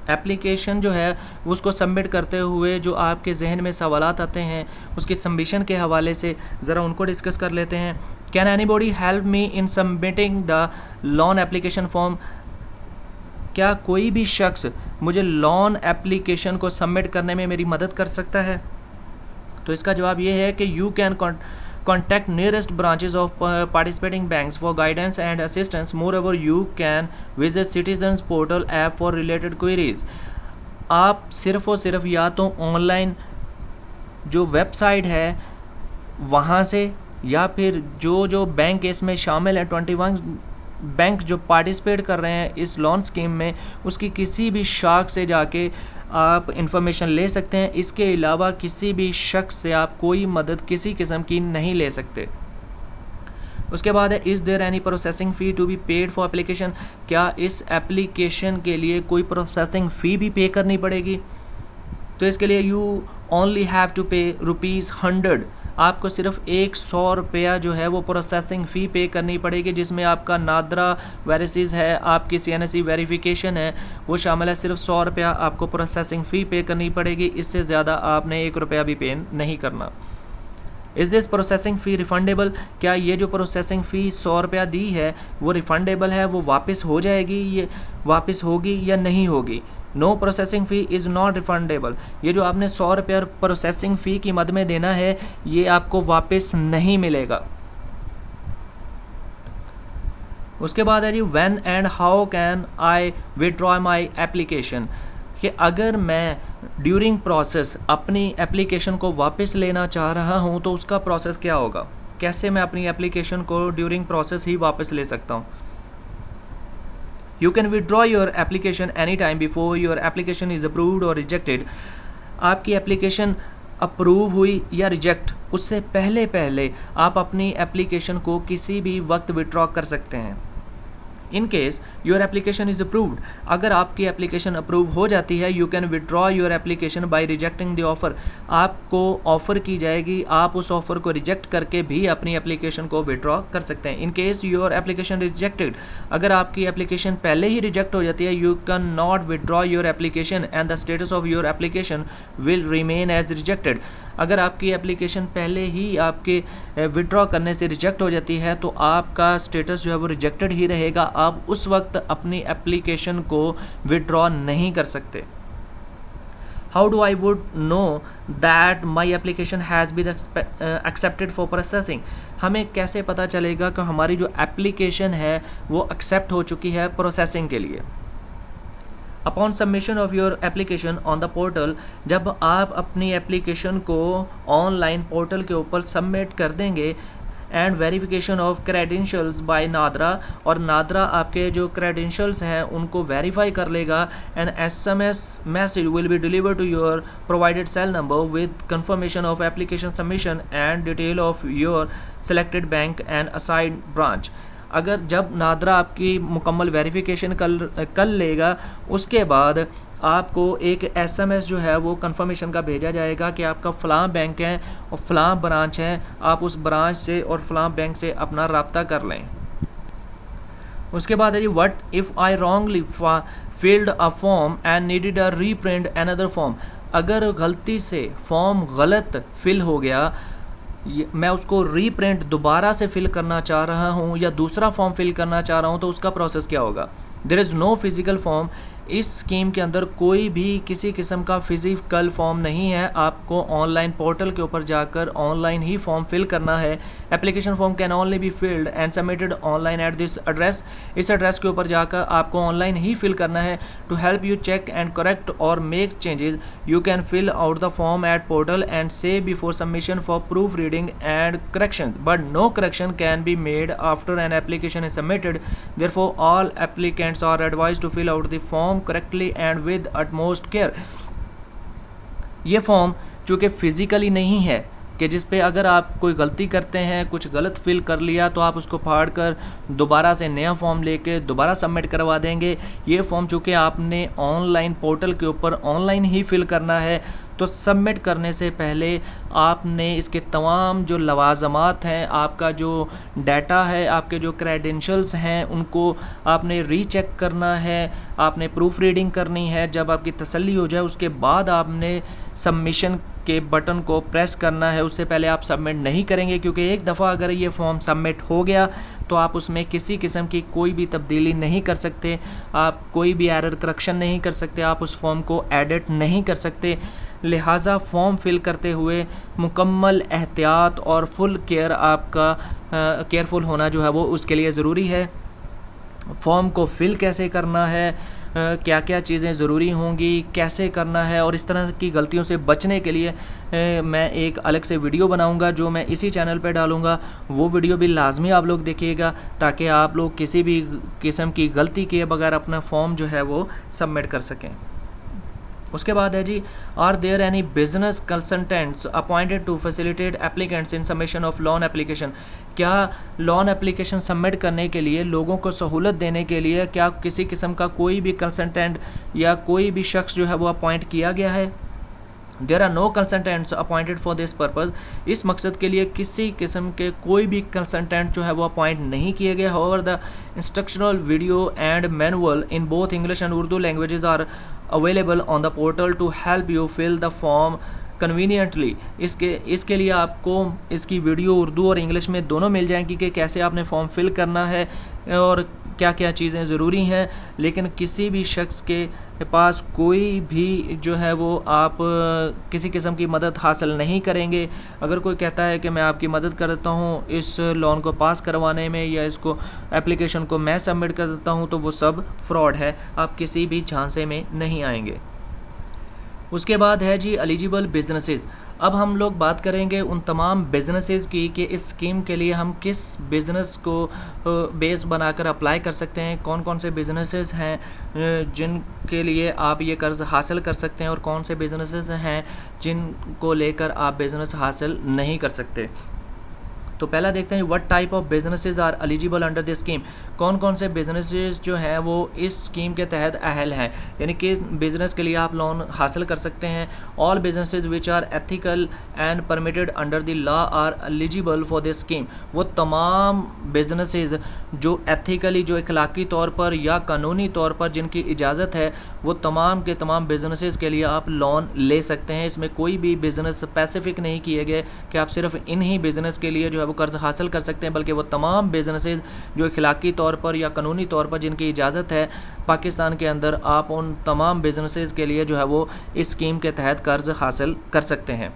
एप्लीकेशन जो है उसको सबमिट करते हुए जो आपके जहन में सवालात आते हैं उसकी सबमिशन के हवाले से ज़रा उनको डिस्कस कर लेते हैं। Can anybody help me in submitting the loan application form? क्या कोई भी शख्स मुझे लोन एप्लीकेशन को सबमिट करने में मेरी मदद कर सकता है? तो इसका जवाब ये है कि you can contact nearest branches of participating banks for guidance and assistance. Moreover, you can visit Citizens Portal app for related queries. आप सिर्फ़ और सिर्फ या तो ऑनलाइन जो वेबसाइट है वहाँ से, या फिर जो बैंक इसमें शामिल है 21 बैंक जो पार्टिसिपेट कर रहे हैं इस लोन स्कीम में, उसकी किसी भी शाख से जाके आप इंफॉर्मेशन ले सकते हैं। इसके अलावा किसी भी शख्स से आप कोई मदद किसी किस्म की नहीं ले सकते। उसके बाद है is there any processing fee to be paid for application? क्या इस एप्लीकेशन के लिए कोई प्रोसेसिंग फ़ी भी पे करनी पड़ेगी? तो इसके लिए यू ओनली हैव टू पे ₹100। आपको सिर्फ 100 रुपया जो है वो प्रोसेसिंग फ़ी पे करनी पड़ेगी, जिसमें आपका नादरा वेरिसेस है, आपकी CNSE वेरिफिकेशन है, वो शामिल है। सिर्फ 100 रुपया आपको प्रोसेसिंग फ़ी पे करनी पड़ेगी, इससे ज़्यादा आपने 1 रुपया भी पे नहीं करना। Is this processing fee refundable? क्या ये जो प्रोसेसिंग फ़ी 100 रुपया दी है वो रिफ़ंडेबल है, वो वापस हो जाएगी, ये वापस होगी या नहीं होगी? No processing fee is not refundable. ये जो आपने 100 रुपया प्रोसेसिंग फ़ी की मद में देना है ये आपको वापस नहीं मिलेगा। उसके बाद है जी when and how can I withdraw my application? कि अगर मैं ड्यूरिंग प्रोसेस अपनी एप्लीकेशन को वापस लेना चाह रहा हूँ तो उसका प्रोसेस क्या होगा? कैसे मैं अपनी एप्लीकेशन को ड्यूरिंग प्रोसेस ही वापस ले सकता हूँ? You can withdraw your application anytime before your application is approved or rejected. आपकी एप्लीकेशन अप्रूव हुई या रिजेक्ट उससे पहले आप अपनी एप्लीकेशन को किसी भी वक्त विड्रॉ कर सकते हैं। In case your application is approved, अगर आपकी एप्लीकेशन अप्रूव हो जाती है, you can withdraw your application by rejecting the offer. आपको ऑफ़र की जाएगी, आप उस ऑफ़र को रिजेक्ट करके भी अपनी एप्लीकेशन को विड्रॉ कर सकते हैं। In case your application rejected, अगर आपकी एप्लीकेशन पहले ही रिजेक्ट हो जाती है, you can not withdraw your application and the status of your application will remain as rejected. अगर आपकी एप्लीकेशन पहले ही आपके विड्रॉ करने से रिजेक्ट हो जाती है तो आपका स्टेटस जो है वो रिजेक्टेड ही रहेगा, आप उस वक्त अपनी एप्लीकेशन को विड्रॉ नहीं कर सकते। How do I would know that my application has been accepted for processing? हमें कैसे पता चलेगा कि हमारी जो एप्लीकेशन है वो एक्सेप्ट हो चुकी है प्रोसेसिंग के लिए? Upon submission of your application on the portal, जब आप अपनी एप्लीकेशन को ऑनलाइन पोर्टल के ऊपर सबमिट कर देंगे, and verification of credentials by NADRA, और नादरा आपके जो क्रेडेंशियल्स हैं उनको वेरीफाई कर लेगा, and SMS message will be deliver to your provided cell number with confirmation of application submission and detail of your selected bank and assigned branch. अगर जब नादरा आपकी मुकम्मल वेरिफिकेशन कर लेगा उसके बाद आपको एक SMS जो है वो कंफर्मेशन का भेजा जाएगा कि आपका फ़लाँ बैंक है और फ़लाँ ब्रांच है, आप उस ब्रांच से और फ़लाँ बैंक से अपना रब्ता कर लें। उसके बाद है जी what if I wrongly filled a form and needed a reprint another form? अगर गलती से फॉर्म गलत फिल हो गया, मैं उसको रीप्रिंट दोबारा से फिल करना चाह रहा हूँ या दूसरा फॉर्म फिल करना चाह रहा हूँ, तो उसका प्रोसेस क्या होगा? There is no physical form इस स्कीम के अंदर कोई भी किसी किस्म का फिजिकल फॉर्म नहीं है, आपको ऑनलाइन पोर्टल के ऊपर जाकर ऑनलाइन ही फॉर्म फिल करना है। Application form can only be filled and submitted online at this address. इस एड्रेस के ऊपर जाकर आपको ऑनलाइन ही फिल करना है। To help you check and correct और make changes you can fill out the form at portal and save before submission for proof reading and correction, but no correction can be made after an application is submitted. Therefore, all applicants are advised to fill out the form correctly and with utmost care। ये form चूँकि physically नहीं है कि जिस पे अगर आप कोई गलती करते हैं, कुछ गलत फिल कर लिया तो आप उसको फाड़ कर दोबारा से नया फॉर्म लेके दोबारा सबमिट करवा देंगे। ये फॉर्म चूँकि आपने ऑनलाइन पोर्टल के ऊपर ऑनलाइन ही फिल करना है, तो सबमिट करने से पहले आपने इसके तमाम जो लवाजमात हैं, आपका जो डाटा है, आपके जो क्रेडेंशियल्स हैं, उनको आपने रीचेक करना है, आपने प्रूफ रीडिंग करनी है। जब आपकी तसल्ली हो जाए उसके बाद आपने सबमिशन के बटन को प्रेस करना है, उससे पहले आप सबमिट नहीं करेंगे, क्योंकि एक दफ़ा अगर ये फॉर्म सबमिट हो गया तो आप उसमें किसी किस्म की कोई भी तब्दीली नहीं कर सकते, आप कोई भी एरर करेक्शन नहीं कर सकते, आप उस फॉर्म को एडिट नहीं कर सकते। लिहाजा फॉर्म फिल करते हुए मुकम्मल एहतियात और फुल केयर आपका केयरफुल होना जो है वो उसके लिए ज़रूरी है। फॉर्म को फिल कैसे करना है, क्या क्या चीज़ें ज़रूरी होंगी, कैसे करना है, और इस तरह की गलतियों से बचने के लिए मैं एक अलग से वीडियो बनाऊंगा जो मैं इसी चैनल पे डालूंगा। वो वीडियो भी लाजमी आप लोग देखिएगा ताकि आप लोग किसी भी किस्म की गलती किए बगैर अपना फॉर्म जो है वो सबमिट कर सकें। उसके बाद है जी, are there any business consultants appointed to facilitate applicants in submission of loan application. क्या लोन एप्लीकेशन सबमिट करने के लिए, लोगों को सहूलत देने के लिए क्या किसी किस्म का कोई भी कंसल्टेंट या कोई भी शख्स जो है वो अपॉइंट किया गया है? There are no consultants appointed for this purpose. इस मकसद के लिए किसी किस्म के कोई भी कंसल्टेंट जो है वो अपॉइंट नहीं किए गए। However the instructional video and manual in both English and Urdu languages are available on the portal to help you fill the form conveniently. इसके लिए आपको इसकी वीडियो उर्दू और इंग्लिश में दोनों मिल जाएंगी कि कैसे आपने फॉर्म फिल करना है और क्या क्या चीज़ें ज़रूरी हैं। लेकिन किसी भी शख्स के पास कोई भी जो है वो आप किसी किस्म की मदद हासिल नहीं करेंगे। अगर कोई कहता है कि मैं आपकी मदद कर देता हूँ इस लोन को पास करवाने में या इसको एप्लीकेशन को मैं सबमिट कर देता हूँ, तो वो सब फ्रॉड है, आप किसी भी झांसे में नहीं आएंगे। उसके बाद है जी एलिजिबल बिजनेसेस। अब हम लोग बात करेंगे उन तमाम बिजनेसेस की कि इस स्कीम के लिए हम किस बिज़नेस को बेस बनाकर अप्लाई कर सकते हैं, कौन कौन से बिजनेसेस हैं जिनके लिए आप ये कर्ज हासिल कर सकते हैं और कौन से बिजनेसेस हैं जिनको लेकर आप बिज़नेस हासिल नहीं कर सकते। तो पहला देखते हैं what type of businesses are eligible under this scheme. कौन कौन से बिजनेसेस जो हैं वो इस स्कीम के तहत अहल हैं, यानी कि बिज़नेस के लिए आप लोन हासिल कर सकते हैं। All businesses which are ethical and permitted under the law are eligible for this scheme. वो तमाम बिजनेसेस जो एथिकली, जो इखलाकी तौर पर या कानूनी तौर पर जिनकी इजाज़त है, वो तमाम के तमाम बिजनेसेस के लिए आप लोन ले सकते हैं। इसमें कोई भी बिज़नेस स्पेसिफिक नहीं किए गए कि आप सिर्फ इन्हीं बिज़नेस के लिए जो है वो कर्ज हासिल कर सकते हैं, बल्कि वो तमाम बिजनेसेस जो इखलाकी तौर पर या कानूनी तौर पर जिनकी इजाज़त है पाकिस्तान के अंदर, आप उन तमाम बिजनेसेस के लिए जो है वो इस स्कीम के तहत कर्ज हासिल कर सकते हैं।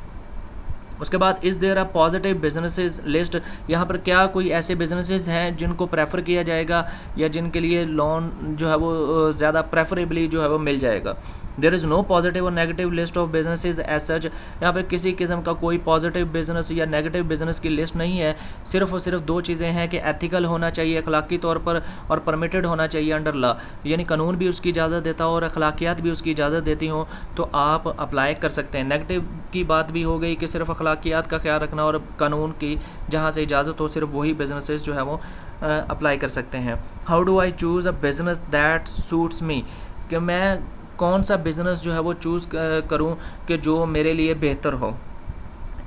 उसके बाद is there a positive businesses list. यहाँ पर क्या कोई ऐसे बिजनेसेस हैं जिनको प्रेफर किया जाएगा या जिनके लिए लोन जो है वो ज़्यादा प्रेफरेबली जो है वो मिल जाएगा। देयर इज़ नो पॉजिटिव और negative list of businesses as such. यहाँ पर किसी किस्म का कोई पॉजिटिव बिजनेस या नेगेटिव बिजनेस की लिस्ट नहीं है। सिर्फ और सिर्फ दो चीज़ें हैं कि एथिकल होना चाहिए अखलाकी तौर पर और परमिटेड होना चाहिए अंडर लॉ, यानी कानून भी उसकी इजाज़त देता हो और अखलाकियात भी उसकी इजाज़त देती हो, तो आप अप्लाई कर सकते हैं। नेगेटिव की बात भी हो गई कि सिर्फ अखलाकियात का ख्याल रखना और कानून की जहाँ से इजाज़त हो सिर्फ वही बिजनेसेस जो है वो अप्लाई कर सकते हैं। How do I choose a business that suits me, कि मैं कौन सा बिज़नेस जो है वो चूज़ करूं कि जो मेरे लिए बेहतर हो।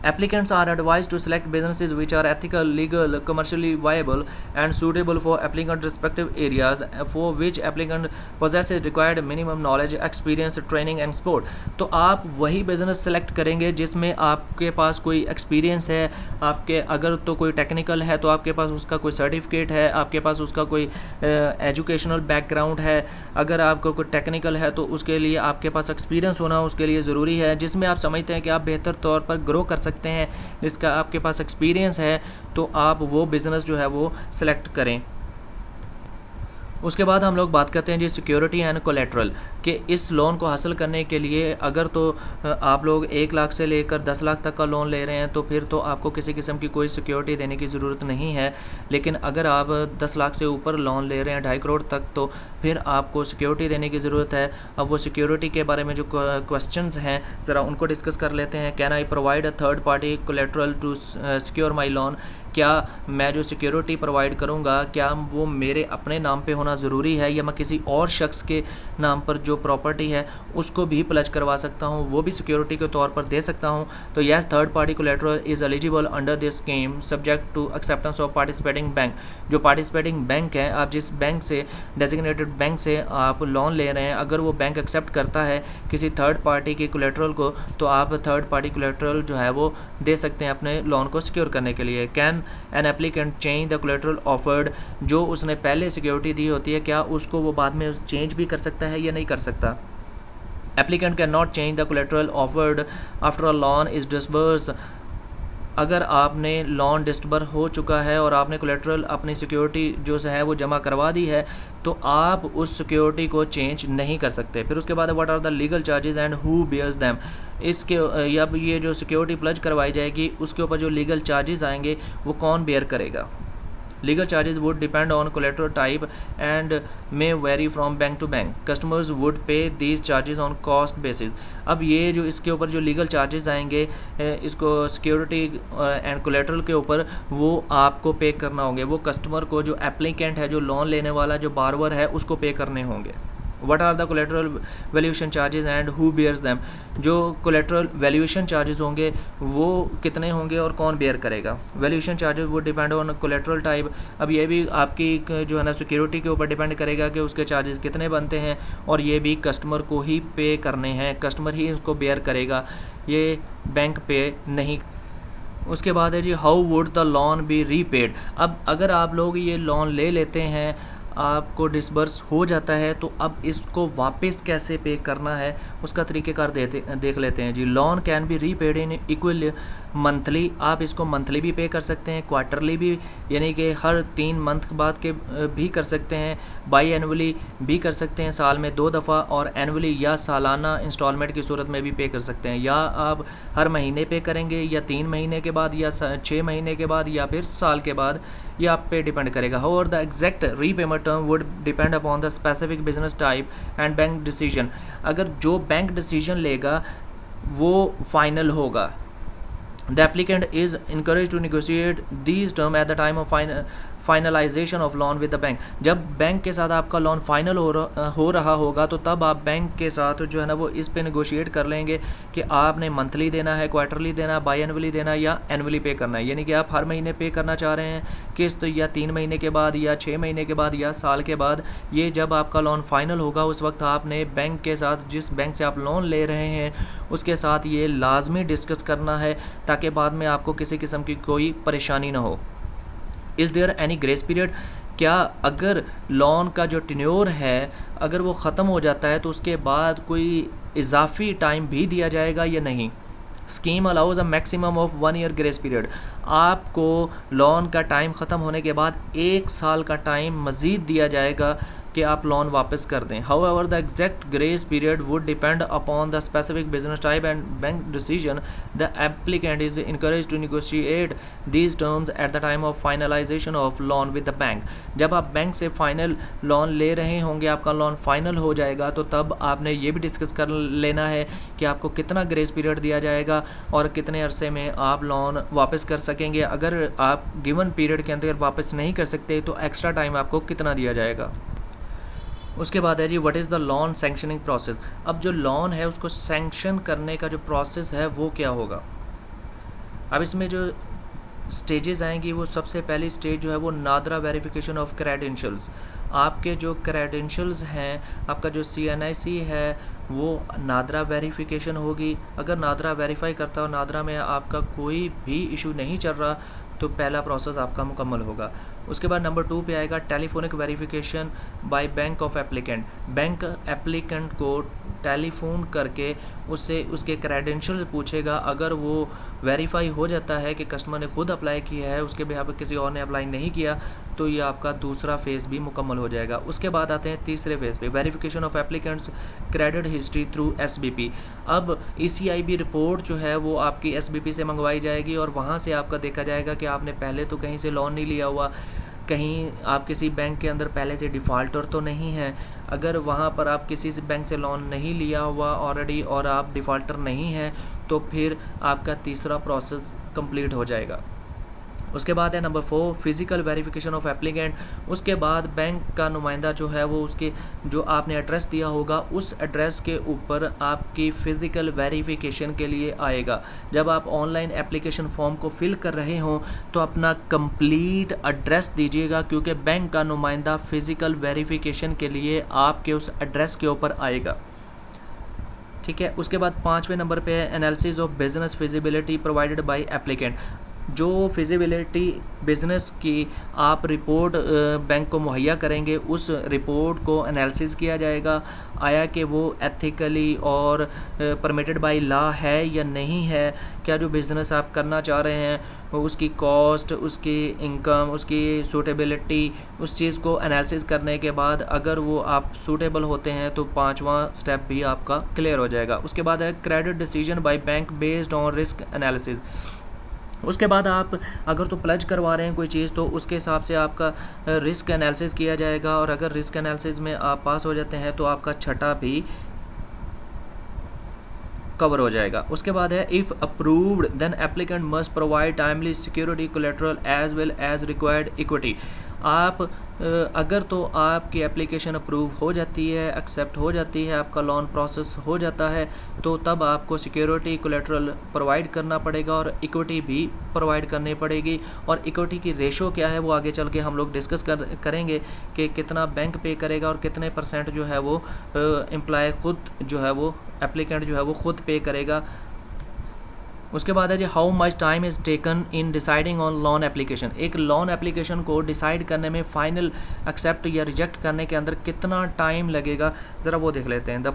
Applicants are advised to select businesses which are ethical, legal, commercially viable, and suitable for applicant respective areas for which applicant possesses required minimum knowledge, experience, training and support. तो आप वही बिजनेस सेलेक्ट करेंगे जिसमें आपके पास कोई experience है, आपके अगर तो कोई टेक्निकल है तो आपके पास उसका कोई सर्टिफिकेट है, आपके पास उसका कोई एजुकेशनल बैकग्राउंड है। अगर आपको कोई टेक्निकल है तो उसके लिए आपके पास एक्सपीरियंस होना उसके लिए ज़रूरी है, जिसमें आप समझते हैं कि आप बेहतर तौर पर ग्रो कर सकते हैं, जिसका आपके पास एक्सपीरियंस है, तो आप वो बिज़नेस जो है वो सिलेक्ट करें। उसके बाद हम लोग बात करते हैं जी सिक्योरिटी एंड कोलेट्रल कि इस लोन को हासिल करने के लिए अगर तो आप लोग 1 लाख से लेकर 10 लाख तक का लोन ले रहे हैं तो फिर तो आपको किसी किस्म की कोई सिक्योरिटी देने की ज़रूरत नहीं है। लेकिन अगर आप 10 लाख से ऊपर लोन ले रहे हैं 2.5 करोड़ तक तो फिर आपको सिक्योरिटी देने की ज़रूरत है। अब वो सिक्योरिटी के बारे में जो क्वेश्चंस हैं ज़रा उनको डिस्कस कर लेते हैं। Can I provide a third party collateral to secure my loan? क्या मैं जो सिक्योरिटी प्रोवाइड करूंगा क्या वो मेरे अपने नाम पे होना ज़रूरी है या मैं किसी और शख्स के नाम पर जो प्रॉपर्टी है उसको भी प्लेज करवा सकता हूं, वो भी सिक्योरिटी के तौर पर दे सकता हूं? तो yes, third party collateral is eligible under this scheme subject to acceptance of participating bank. जो पार्टिसिपेटिंग बैंक है, आप जिस बैंक से डेजिग्नेटेड बैंक से आप लोन ले रहे हैं, अगर वो बैंक एक्सेप्ट करता है किसी थर्ड पार्टी की कोलेट्रल को तो आप थर्ड पार्टी कोलेट्रल जो है वो दे सकते हैं अपने लोन को सिक्योर करने के लिए। Can an applicant change the collateral offered? जो उसने पहले सिक्योरिटी दी होती है क्या उसको वो बाद में चेंज भी कर सकता है या नहीं कर सकता? Applicant can not change the collateral offered after a loan is disburse. अगर आपने लोन डिस्बर हो चुका है और आपने कोलेट्रल अपनी सिक्योरिटी जो है वो जमा करवा दी है तो आप उस सिक्योरिटी को चेंज नहीं कर सकते। फिर उसके बाद what are the legal charges and who bears them? इसके अब ये जो सिक्योरिटी प्लेज करवाई जाएगी उसके ऊपर जो लीगल चार्जेस आएंगे वो कौन बेयर करेगा? Legal charges would depend on collateral type and may vary from bank to bank. Customers would pay these charges on cost basis. अब ये जो इसके ऊपर जो लीगल चार्जेस आएंगे इसको सिक्योरिटी एंड कोलेट्रल के ऊपर वो आपको पे करना होंगे। वो कस्टमर को, जो एप्लीकेंट है, जो लोन लेने वाला, जो बारवर है, उसको पे करने होंगे। What are the collateral valuation charges and who bears them? जो collateral valuation charges होंगे वो कितने होंगे और कौन बेयर करेगा? Valuation charges would depend on collateral type. अब ये भी आपकी जो है ना सिक्योरिटी के ऊपर डिपेंड करेगा कि उसके चार्जेस कितने बनते हैं और ये भी कस्टमर को ही पे करने हैं, कस्टमर ही इसको बेयर करेगा, ये बैंक पे नहीं। उसके बाद है जी how would the loan be repaid? अब अगर आप लोग ये लोन ले लेते हैं, आपको डिसबर्स हो जाता है, तो अब इसको वापस कैसे पे करना है उसका तरीक़ेकार देख लेते हैं जी। Loan can be repaid in equal monthly. आप इसको मंथली भी पे कर सकते हैं, क्वार्टरली भी यानी कि हर 3 मंथ बाद के भी कर सकते हैं, बाई एनुअली भी कर सकते हैं साल में 2 दफ़ा, और एनुअली या सालाना इंस्टॉलमेंट की सूरत में भी पे कर सकते हैं। या आप हर महीने पे करेंगे या 3 महीने के बाद या 6 महीने के बाद या फिर साल के बाद, ये आप पे डिपेंड करेगा। However the exact repayment term would depend upon the specific business type and bank decision. अगर जो बैंक डिसीजन लेगा वो फाइनल होगा। The applicant is encouraged to negotiate these terms at the time of finalisation of loan with the bank. जब bank के साथ आपका loan final हो रहा होगा तो तब आप बैंक के साथ जो है ना वो इस पे नेगोशिएट कर लेंगे कि आपने मंथली देना है, क्वार्टरली देना है, बाई एनुअली देना है या एनुअली पे करना है। यानी कि आप हर महीने पे करना चाह रहे हैं किस्त, या 3 महीने के बाद या 6 महीने के बाद या साल के बाद। ये जब आपका लोन फाइनल होगा उस वक्त आपने बैंक के साथ, जिस बैंक से आप लोन ले रहे हैं उसके साथ ये लाजमी डिस्कस करना है ताकि बाद में आपको किसी किस्म की कोई परेशानी ना हो। Is there any grace period? क्या अगर लोन का जो टेन्योर है अगर वो ख़त्म हो जाता है तो उसके बाद कोई इजाफी टाइम भी दिया जाएगा या नहीं? Scheme allows a maximum of 1 year grace period. आपको लोन का टाइम ख़त्म होने के बाद 1 साल का टाइम मज़ीद दिया जाएगा कि आप लोन वापस कर दें। However the exact grace period would depend upon the specific business type and bank decision. The applicant is encourage to negotiate these terms at the time of finalization of loan with the bank. जब आप bank से final loan ले रहे होंगे, आपका loan final हो जाएगा तो तब आपने ये भी डिस्कस कर लेना है कि आपको कितना ग्रेस पीरियड दिया जाएगा और कितने अरसे में आप लोन वापस कर सकेंगे। अगर आप गिवन पीरियड के अंदर वापस नहीं कर सकते तो एक्स्ट्रा टाइम आपको कितना दिया जाएगा। उसके बाद है जी what is the loan sanctioning process. अब जो लोन है उसको सैंक्शन करने का जो प्रोसेस है वो क्या होगा? अब इसमें जो स्टेजेस आएंगी, वो सबसे पहली स्टेज जो है वो नादरा वेरिफिकेशन ऑफ क्रेडेंशियल्स। आपके जो क्रेडेंशियल्स हैं, आपका जो CNIC है, वो नादरा वेरिफिकेशन होगी। अगर नादरा वेरीफाई करता हो, नादरा में आपका कोई भी इशू नहीं चल रहा, तो पहला प्रोसेस आपका मुकम्मल होगा। उसके बाद नंबर 2 पे आएगा telephonic verification by bank of applicant. Bank applicant को टेलीफोन करके उससे उसके क्रेडेंशियल पूछेगा। अगर वो वेरीफाई हो जाता है कि कस्टमर ने खुद अप्लाई किया है, उसके बिहाफ पे किसी और ने अप्लाई नहीं किया, तो ये आपका दूसरा फेज़ भी मुकम्मल हो जाएगा। उसके बाद आते हैं तीसरे फेज़ पे, verification of applicants credit history through SBP। अब ECIB रिपोर्ट जो है वो आपकी SBP से मंगवाई जाएगी और वहाँ से आपका देखा जाएगा कि आपने पहले तो कहीं से लोन नहीं लिया हुआ, कहीं आप किसी बैंक के अंदर पहले से डिफ़ॉल्टर तो नहीं है। अगर वहाँ पर आप किसी से बैंक से लोन नहीं लिया हुआ ऑलरेडी और आप डिफ़ॉल्टर नहीं हैं, तो फिर आपका तीसरा प्रोसेस कंप्लीट हो जाएगा। उसके बाद है number 4 physical verification of applicant. उसके बाद बैंक का नुमाइंदा जो है वो उसके जो आपने एड्रेस दिया होगा, उस एड्रेस के ऊपर आपकी फ़िज़िकल वेरिफिकेशन के लिए आएगा। जब आप ऑनलाइन एप्लीकेशन फॉर्म को फिल कर रहे हों तो अपना कंप्लीट एड्रेस दीजिएगा, क्योंकि बैंक का नुमाइंदा फ़िज़िकल वेरिफिकेशन के लिए आपके उस एड्रेस के ऊपर आएगा। ठीक है। उसके बाद 5वें नंबर पे है analysis of business feasibility provided by applicant. जो फिजिबिलिटी बिज़नेस की आप रिपोर्ट बैंक को मुहैया करेंगे, उस रिपोर्ट को एनालिसिस किया जाएगा, आया कि वो एथिकली और परमिटेड बाय लॉ है या नहीं है। क्या जो बिज़नेस आप करना चाह रहे हैं उसकी कॉस्ट, उसकी इनकम, उसकी सूटेबिलिटी, उस चीज़ को एनालिसिस करने के बाद अगर वो आप सूटेबल होते हैं तो 5वां स्टेप भी आपका क्लियर हो जाएगा। उसके बाद है credit decision by bank based on risk analysis. उसके बाद आप अगर तो प्लज करवा रहे हैं कोई चीज़, तो उसके हिसाब से आपका रिस्क एनालिसिस किया जाएगा, और अगर रिस्क एनालिसिस में आप पास हो जाते हैं तो आपका छठा भी कवर हो जाएगा। उसके बाद है if approved then applicant must provide timely security collateral as well as required equity. आप अगर तो आपकी एप्लीकेशन अप्रूव हो जाती है, एक्सेप्ट हो जाती है, आपका लोन प्रोसेस हो जाता है, तो तब आपको सिक्योरिटी कोलेटरल प्रोवाइड करना पड़ेगा और इक्विटी भी प्रोवाइड करनी पड़ेगी। और इक्विटी की रेशो क्या है वो आगे चल के हम लोग डिस्कस करेंगे कि कितना बैंक पे करेगा और कितने % जो है वो एम्प्लॉय खुद जो है वो एप्लीकेंट जो है वो खुद पे करेगा। उसके बाद है जी how much time is taken in deciding on loan application. एक लोन एप्लीकेशन को डिसाइड करने में, फाइनल एक्सेप्ट या रिजेक्ट करने के अंदर कितना टाइम लगेगा, ज़रा वो देख लेते हैं। The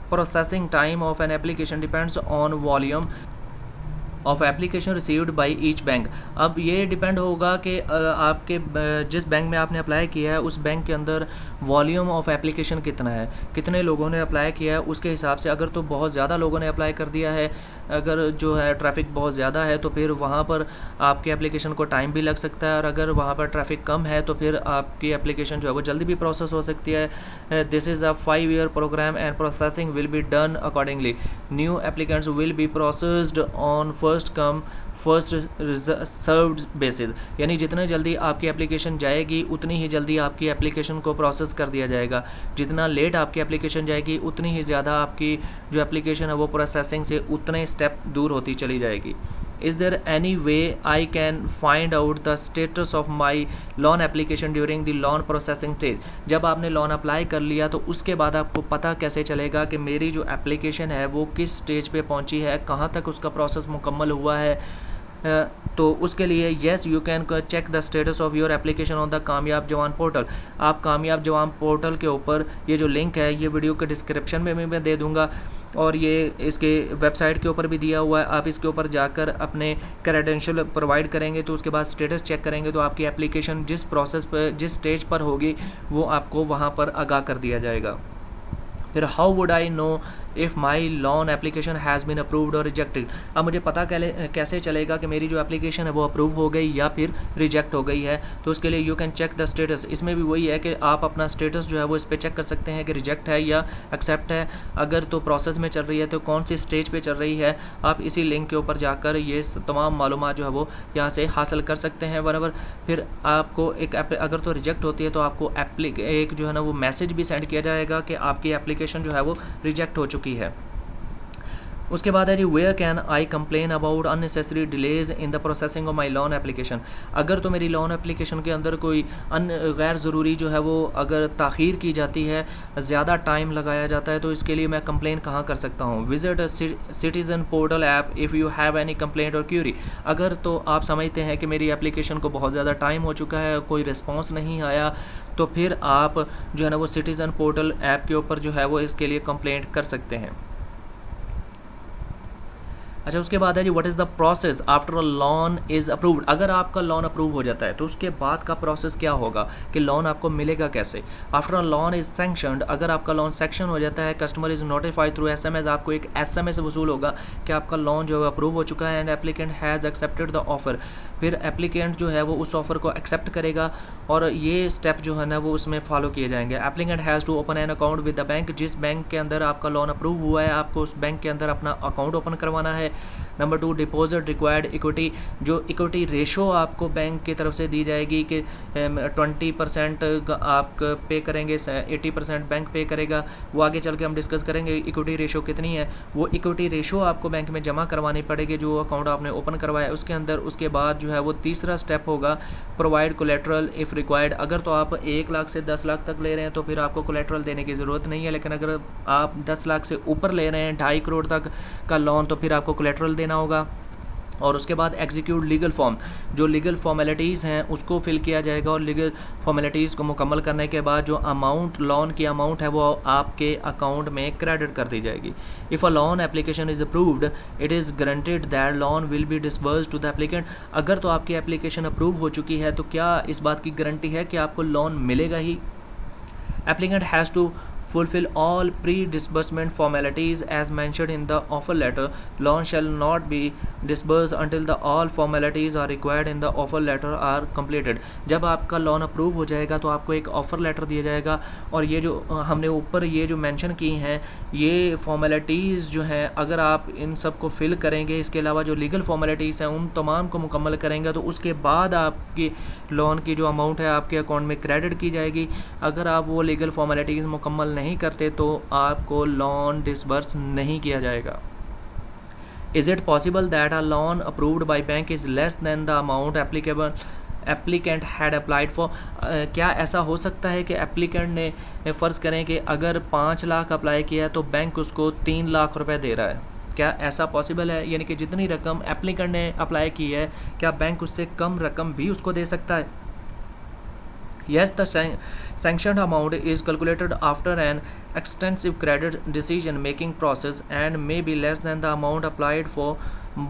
processing time of an application depends on volume of application received by each bank. अब ये डिपेंड होगा कि आपके जिस बैंक में आपने अप्लाई किया है उस बैंक के अंदर वॉल्यूम ऑफ एप्लीकेशन कितना है, कितने लोगों ने अप्लाई किया है, उसके हिसाब से। अगर तो बहुत ज़्यादा लोगों ने अप्लाई कर दिया है, अगर जो है ट्रैफिक बहुत ज़्यादा है, तो फिर वहाँ पर आपके एप्लीकेशन को टाइम भी लग सकता है, और अगर वहाँ पर ट्रैफिक कम है तो फिर आपकी एप्लीकेशन जो है वो जल्दी भी प्रोसेस हो सकती है। This is a 5-year programme and processing will be done accordingly. New applicants will be processed on first come first served basis. यानी जितने जल्दी आपकी एप्लीकेशन जाएगी उतनी ही जल्दी आपकी एप्लीकेशन को प्रोसेस कर दिया जाएगा। जितना लेट आपकी एप्लीकेशन जाएगी उतनी ही ज़्यादा आपकी जो एप्लीकेशन है वो प्रोसेसिंग से उतने स्टेप दूर होती चली जाएगी। Is there any way I can find out the status of my loan application during the loan processing stage? जब आपने लोन अप्लाई कर लिया तो उसके बाद आपको पता कैसे चलेगा कि मेरी जो एप्लीकेशन है वो किस स्टेज पे पहुंची है, कहाँ तक उसका प्रोसेस मुकम्मल हुआ है। तो उसके लिए yes you can check the status of your application on the Kamyab Jawan portal. आप कामयाब जवान पोर्टल के ऊपर, ये जो लिंक है ये वीडियो के डिस्क्रिप्शन में मैं दे दूंगा, और ये इसके वेबसाइट के ऊपर भी दिया हुआ है। आप इसके ऊपर जाकर अपने क्रेडेंशियल प्रोवाइड करेंगे तो उसके बाद स्टेटस चेक करेंगे तो आपकी एप्लीकेशन जिस प्रोसेस पर, जिस स्टेज पर होगी वो आपको वहाँ पर आगाह कर दिया जाएगा। फिर how would I know if my loan application has been approved और रिजेक्टेड। अब मुझे पता कैसे चलेगा कि मेरी जो एप्लीकेशन है वो अप्रूव हो गई या फिर रिजेक्ट हो गई है। तो उसके लिए you can check the status. इसमें भी वही है कि आप अपना स्टेटस जो है वो इस पर चेक कर सकते हैं कि रिजेक्ट है या एक्सेप्ट है। अगर तो प्रोसेस में चल रही है तो कौन सी स्टेज पे चल रही है, आप इसी लिंक के ऊपर जाकर ये तमाम मालूमात जो है वो यहाँ से हासिल कर सकते हैं बराबर। फिर आपको एक अगर तो रिजेक्ट होती है तो आपको एक जो है ना वो मैसेज भी सेंड किया जाएगा कि आपकी एप्लीकेशन जो है वो रिजेक्ट हो चुकी है। उसके बाद है जी where can I complain about unnecessary delays in the processing of my loan application. अगर तो मेरी लोन एप्लीकेशन के अंदर कोई गैर ज़रूरी जो है वो अगर ताख़ीर की जाती है, ज़्यादा टाइम लगाया जाता है, तो इसके लिए मैं कंप्लेन कहाँ कर सकता हूँ? Visit citizen portal app if you have any complaint और क्यूरी। अगर तो आप समझते हैं कि मेरी एप्लीकेशन को बहुत ज़्यादा टाइम हो चुका है, कोई रिस्पॉन्स नहीं आया, तो फिर आप जो है ना वो सिटीज़न पोर्टल ऐप के ऊपर जो है वो इसके लिए कंप्लेंट कर सकते हैं। अच्छा, उसके बाद है जी what is the process after a loan is approved. अगर आपका लोन अप्रूव हो जाता है तो उसके बाद का प्रोसेस क्या होगा कि लोन आपको मिलेगा कैसे? After a loan is sanctioned, अगर आपका लोन सैंक्शन हो जाता है, customer is notified through SMS, आपको एक SMS वसूल होगा कि आपका लोन जो है अप्रूव हो चुका है, and applicant has accepted the offer. फिर एप्लीकेंट जो है वो उस ऑफ़र को एक्सेप्ट करेगा और ये स्टेप जो है ना वो उसमें फॉलो किए जाएंगे। Applicant has to open an account with the bank, जिस बैंक के अंदर आपका लोन अप्रूव हुआ है आपको उस बैंक के अंदर अपना अकाउंट ओपन करवाना है। नंबर 2, डिपॉजिट रिक्वायर्ड इक्विटी, जो इक्विटी रेशो आपको बैंक की तरफ से दी जाएगी कि 20% आप पे करेंगे, 80% बैंक पे करेगा, वो आगे चल के हम डिस्कस करेंगे इक्विटी रेशो कितनी है। वो इक्विटी रेशो आपको बैंक में जमा करवानी पड़ेगी जो अकाउंट आपने ओपन करवाया उसके अंदर। उसके बाद जो है वो तीसरा स्टेप होगा प्रोवाइड कोलेट्रल इफ़ रिक्वायर्ड। अगर तो आप 1 लाख से 10 लाख तक ले रहे हैं तो फिर आपको कोलेट्रल देने की ज़रूरत नहीं है, लेकिन अगर आप 10 लाख से ऊपर ले रहे हैं, 2.5 करोड़ तक का लोन, तो फिर आपको कोलेट्रल देना होगा। और उसके बाद एग्जीक्यूट लीगल फॉर्म, जो लीगल फॉर्मेलिटीज़ हैं उसको फिल किया जाएगा, और लीगल फॉर्मेलिटीज़ को मुकम्मल करने के बाद जो अमाउंट लोन की अमाउंट है वो आपके अकाउंट में क्रेडिट कर दी जाएगी। If a loan application is approved it is guaranteed that loan will be disbursed to the applicant. अगर तो आपकी एप्लीकेशन अप्रूव हो चुकी है तो क्या इस बात की गारंटी है कि आपको लोन मिलेगा ही? Applicant has to fulfill all pre-disbursement formalities as mentioned in the offer letter. Loan shall not be disbursed until the all formalities are required in the offer letter are completed. जब आपका loan approve हो जाएगा तो आपको एक offer letter दिया जाएगा, और ये जो हमने ऊपर ये जो मेंशन की हैं ये फॉर्मेलिटीज़ जो हैं, अगर आप इन सब को फिल करेंगे, इसके अलावा जो लीगल फॉर्मेलिटीज़ हैं उन तमाम को मुकम्मल करेंगे, तो उसके बाद आपकी लोन की जो अमाउंट है आपके अकाउंट में क्रेडिट की जाएगी। अगर आप वो लीगल फॉर्मेलिटीज़ मुकम्मल नहीं करते तो आपको लोन डिसबर्स नहीं किया जाएगा। Is it possible that a loan approved by bank is less than the amount applicant had applied for. क्या ऐसा हो सकता है कि एप्लीकेंट ने फ़र्ज़ करें कि अगर 5 लाख अप्लाई किया है तो बैंक उसको 3 लाख रुपए दे रहा है? क्या ऐसा पॉसिबल है? यानी कि जितनी रकम एप्लीकेंट ने अप्लाई की है क्या बैंक उससे कम रकम भी उसको दे सकता है? Yes, the sanctioned amount is calculated after an extensive credit decision making process and may be less than the amount applied for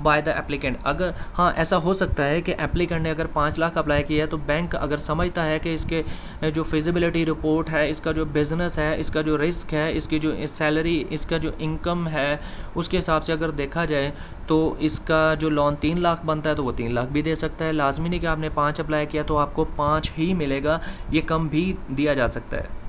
by the applicant. अगर हाँ ऐसा हो सकता है कि एप्लीकेंट ने अगर 5 लाख अप्लाई किया है तो बैंक अगर समझता है कि इसके जो फिजिबिलिटी रिपोर्ट है, इसका जो बिज़नेस है, इसका जो रिस्क है, इसकी जो सैलरी, इसका जो इनकम है, उसके हिसाब से अगर देखा जाए तो इसका जो लोन 3 लाख बनता है तो वो 3 लाख भी दे सकता है। लाजमी नहीं कि आपने 5 अप्लाई किया तो आपको 5 ही मिलेगा, ये कम भी दिया जा सकता है।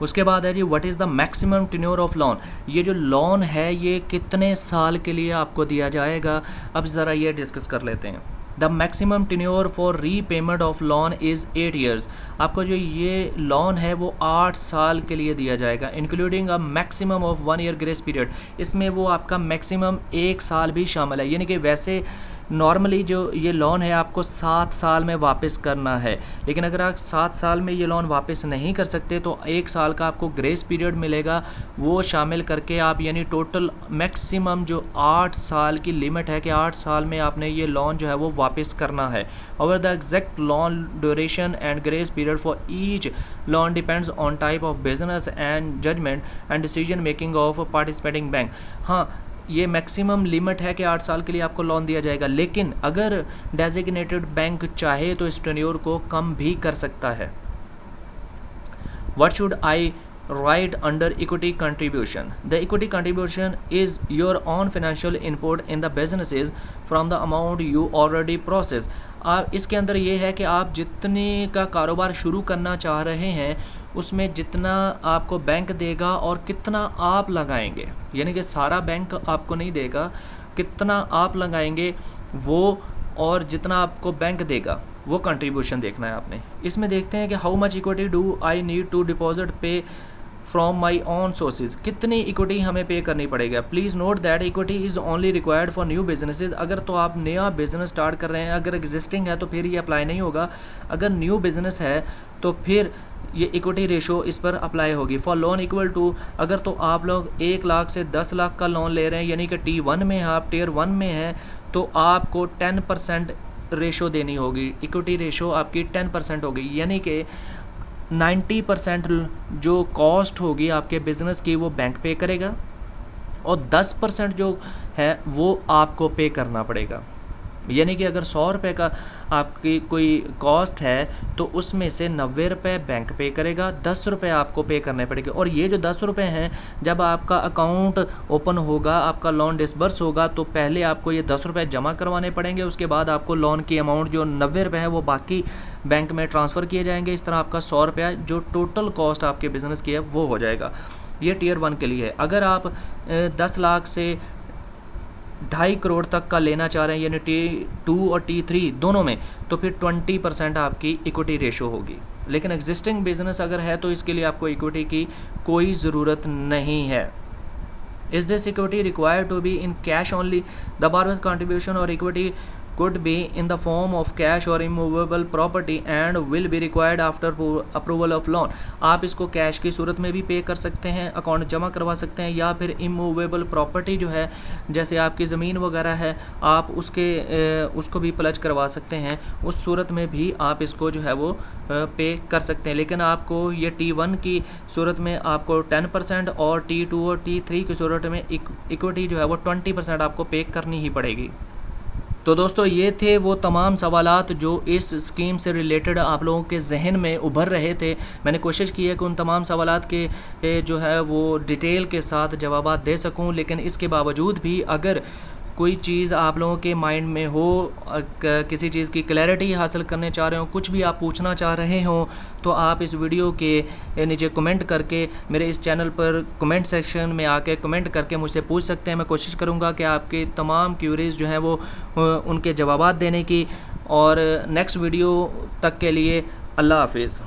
उसके बाद है जी what is the maximum tenure of loan. ये जो लोन है ये कितने साल के लिए आपको दिया जाएगा, अब ज़रा ये डिस्कस कर लेते हैं। The maximum tenure for repayment of loan is 8 years. आपको जो ये लोन है वो 8 साल के लिए दिया जाएगा, including a maximum of 1 year grace period. इसमें वो आपका मैक्सिमम 1 साल भी शामिल है, यानी कि वैसे नॉर्मली जो ये लोन है आपको 7 साल में वापस करना है, लेकिन अगर आप 7 साल में ये लोन वापस नहीं कर सकते तो 1 साल का आपको ग्रेस पीरियड मिलेगा, वो शामिल करके आप यानी टोटल मैक्सिमम जो 8 साल की लिमिट है कि 8 साल में आपने ये लोन जो है वो वापस करना है। और the exact loan duration and grace period for each loan depends on type of business and judgement and decision making of participating bank. हाँ, ये मैक्सिमम लिमिट है कि 8 साल के लिए आपको लोन दिया जाएगा, लेकिन अगर डेजिग्नेटेड बैंक चाहे तो इस टेन्योर को कम भी कर सकता है। What should I right under equity contribution? The equity contribution is your on financial input in the businesses from the amount you already process. इसके अंदर ये है कि आप जितने का कारोबार शुरू करना चाह रहे हैं उसमें जितना आपको बैंक देगा और कितना आप लगाएंगे, यानी कि सारा बैंक आपको नहीं देगा, कितना आप लगाएंगे वो, और जितना आपको बैंक देगा वो कंट्रीब्यूशन देखना है आपने। इसमें देखते हैं कि how much equity do I need to deposit pay from my own sources, कितनी इक्विटी हमें पे करनी पड़ेगा। Please note that equity is only required for new businesses. अगर तो आप नया बिजनेस स्टार्ट कर रहे हैं, अगर एग्जिस्टिंग है तो फिर ये अप्लाई नहीं होगा। अगर न्यू बिजनेस है तो फिर ये इक्विटी रेशो इस पर अप्लाई होगी। फॉर लोन इक्वल टू, अगर तो आप लोग 1 लाख से 10 लाख का लोन ले रहे हैं, यानी कि T1 में है, आप टियर 1 में हैं, तो आपको 10% रेशो देनी होगी। इक्विटी रेशो आपकी 10% होगी, यानी कि 90% जो कॉस्ट होगी आपके बिज़नेस की वो बैंक पे करेगा और 10% जो है वो आपको पे करना पड़ेगा। यानी कि अगर 100 रुपये का आपकी कोई कॉस्ट है तो उसमें से 90 रुपये बैंक पे करेगा, 10 रुपये आपको पे करने पड़ेंगे। और ये जो 10 रुपये हैं, जब आपका अकाउंट ओपन होगा, आपका लोन डिसबर्स होगा, तो पहले आपको ये 10 रुपये जमा करवाने पड़ेंगे। उसके बाद आपको लोन की अमाउंट जो 90 रुपये है वो बाकी बैंक में ट्रांसफ़र किए जाएंगे। इस तरह आपका 100 रुपया जो टोटल कॉस्ट आपके बिज़नेस की है वो हो जाएगा। ये टियर 1 के लिए है। अगर आप 10 लाख से 2.5 करोड़ तक का लेना चाह रहे हैं, यानी T2 और T3 दोनों में, तो फिर 20% आपकी इक्विटी रेशो होगी। लेकिन एग्जिस्टिंग बिजनेस अगर है तो इसके लिए आपको इक्विटी की कोई ज़रूरत नहीं है। Is this equity required to be in cash only? The borrower's contribution और equity could be in the form of cash or immovable property and will be required after approval of loan। आप इसको cash की सूरत में भी पे कर सकते हैं, अकाउंट जमा करवा सकते हैं, या फिर इमूवेबल प्रॉपर्टी जो है, जैसे आपकी ज़मीन वगैरह है, आप उसको भी प्लज करवा सकते हैं। उस सूरत में भी आप इसको जो है वो पे कर सकते हैं। लेकिन आपको ये T1 की सूरत में आपको 10% और T2 और T3 की सूरत में इक्विटी जो है वो 20% आपको पे करनी ही पड़ेगी। तो दोस्तों, ये थे वो तमाम सवालात जो इस स्कीम से रिलेटेड आप लोगों के जहन में उभर रहे थे। मैंने कोशिश की है कि उन तमाम सवालात के जो है वो डिटेल के साथ जवाब दे सकूं, लेकिन इसके बावजूद भी अगर कोई चीज़ आप लोगों के माइंड में हो, किसी चीज़ की क्लैरिटी हासिल करने चाह रहे हो, कुछ भी आप पूछना चाह रहे हो, तो आप इस वीडियो के नीचे कमेंट करके मेरे इस चैनल पर कमेंट सेक्शन में आके कमेंट करके मुझसे पूछ सकते हैं। मैं कोशिश करूँगा कि आपके तमाम क्यूरीज जो हैं वो उनके जवाब देने की। और नेक्स्ट वीडियो तक के लिए अल्लाह हाफिज़।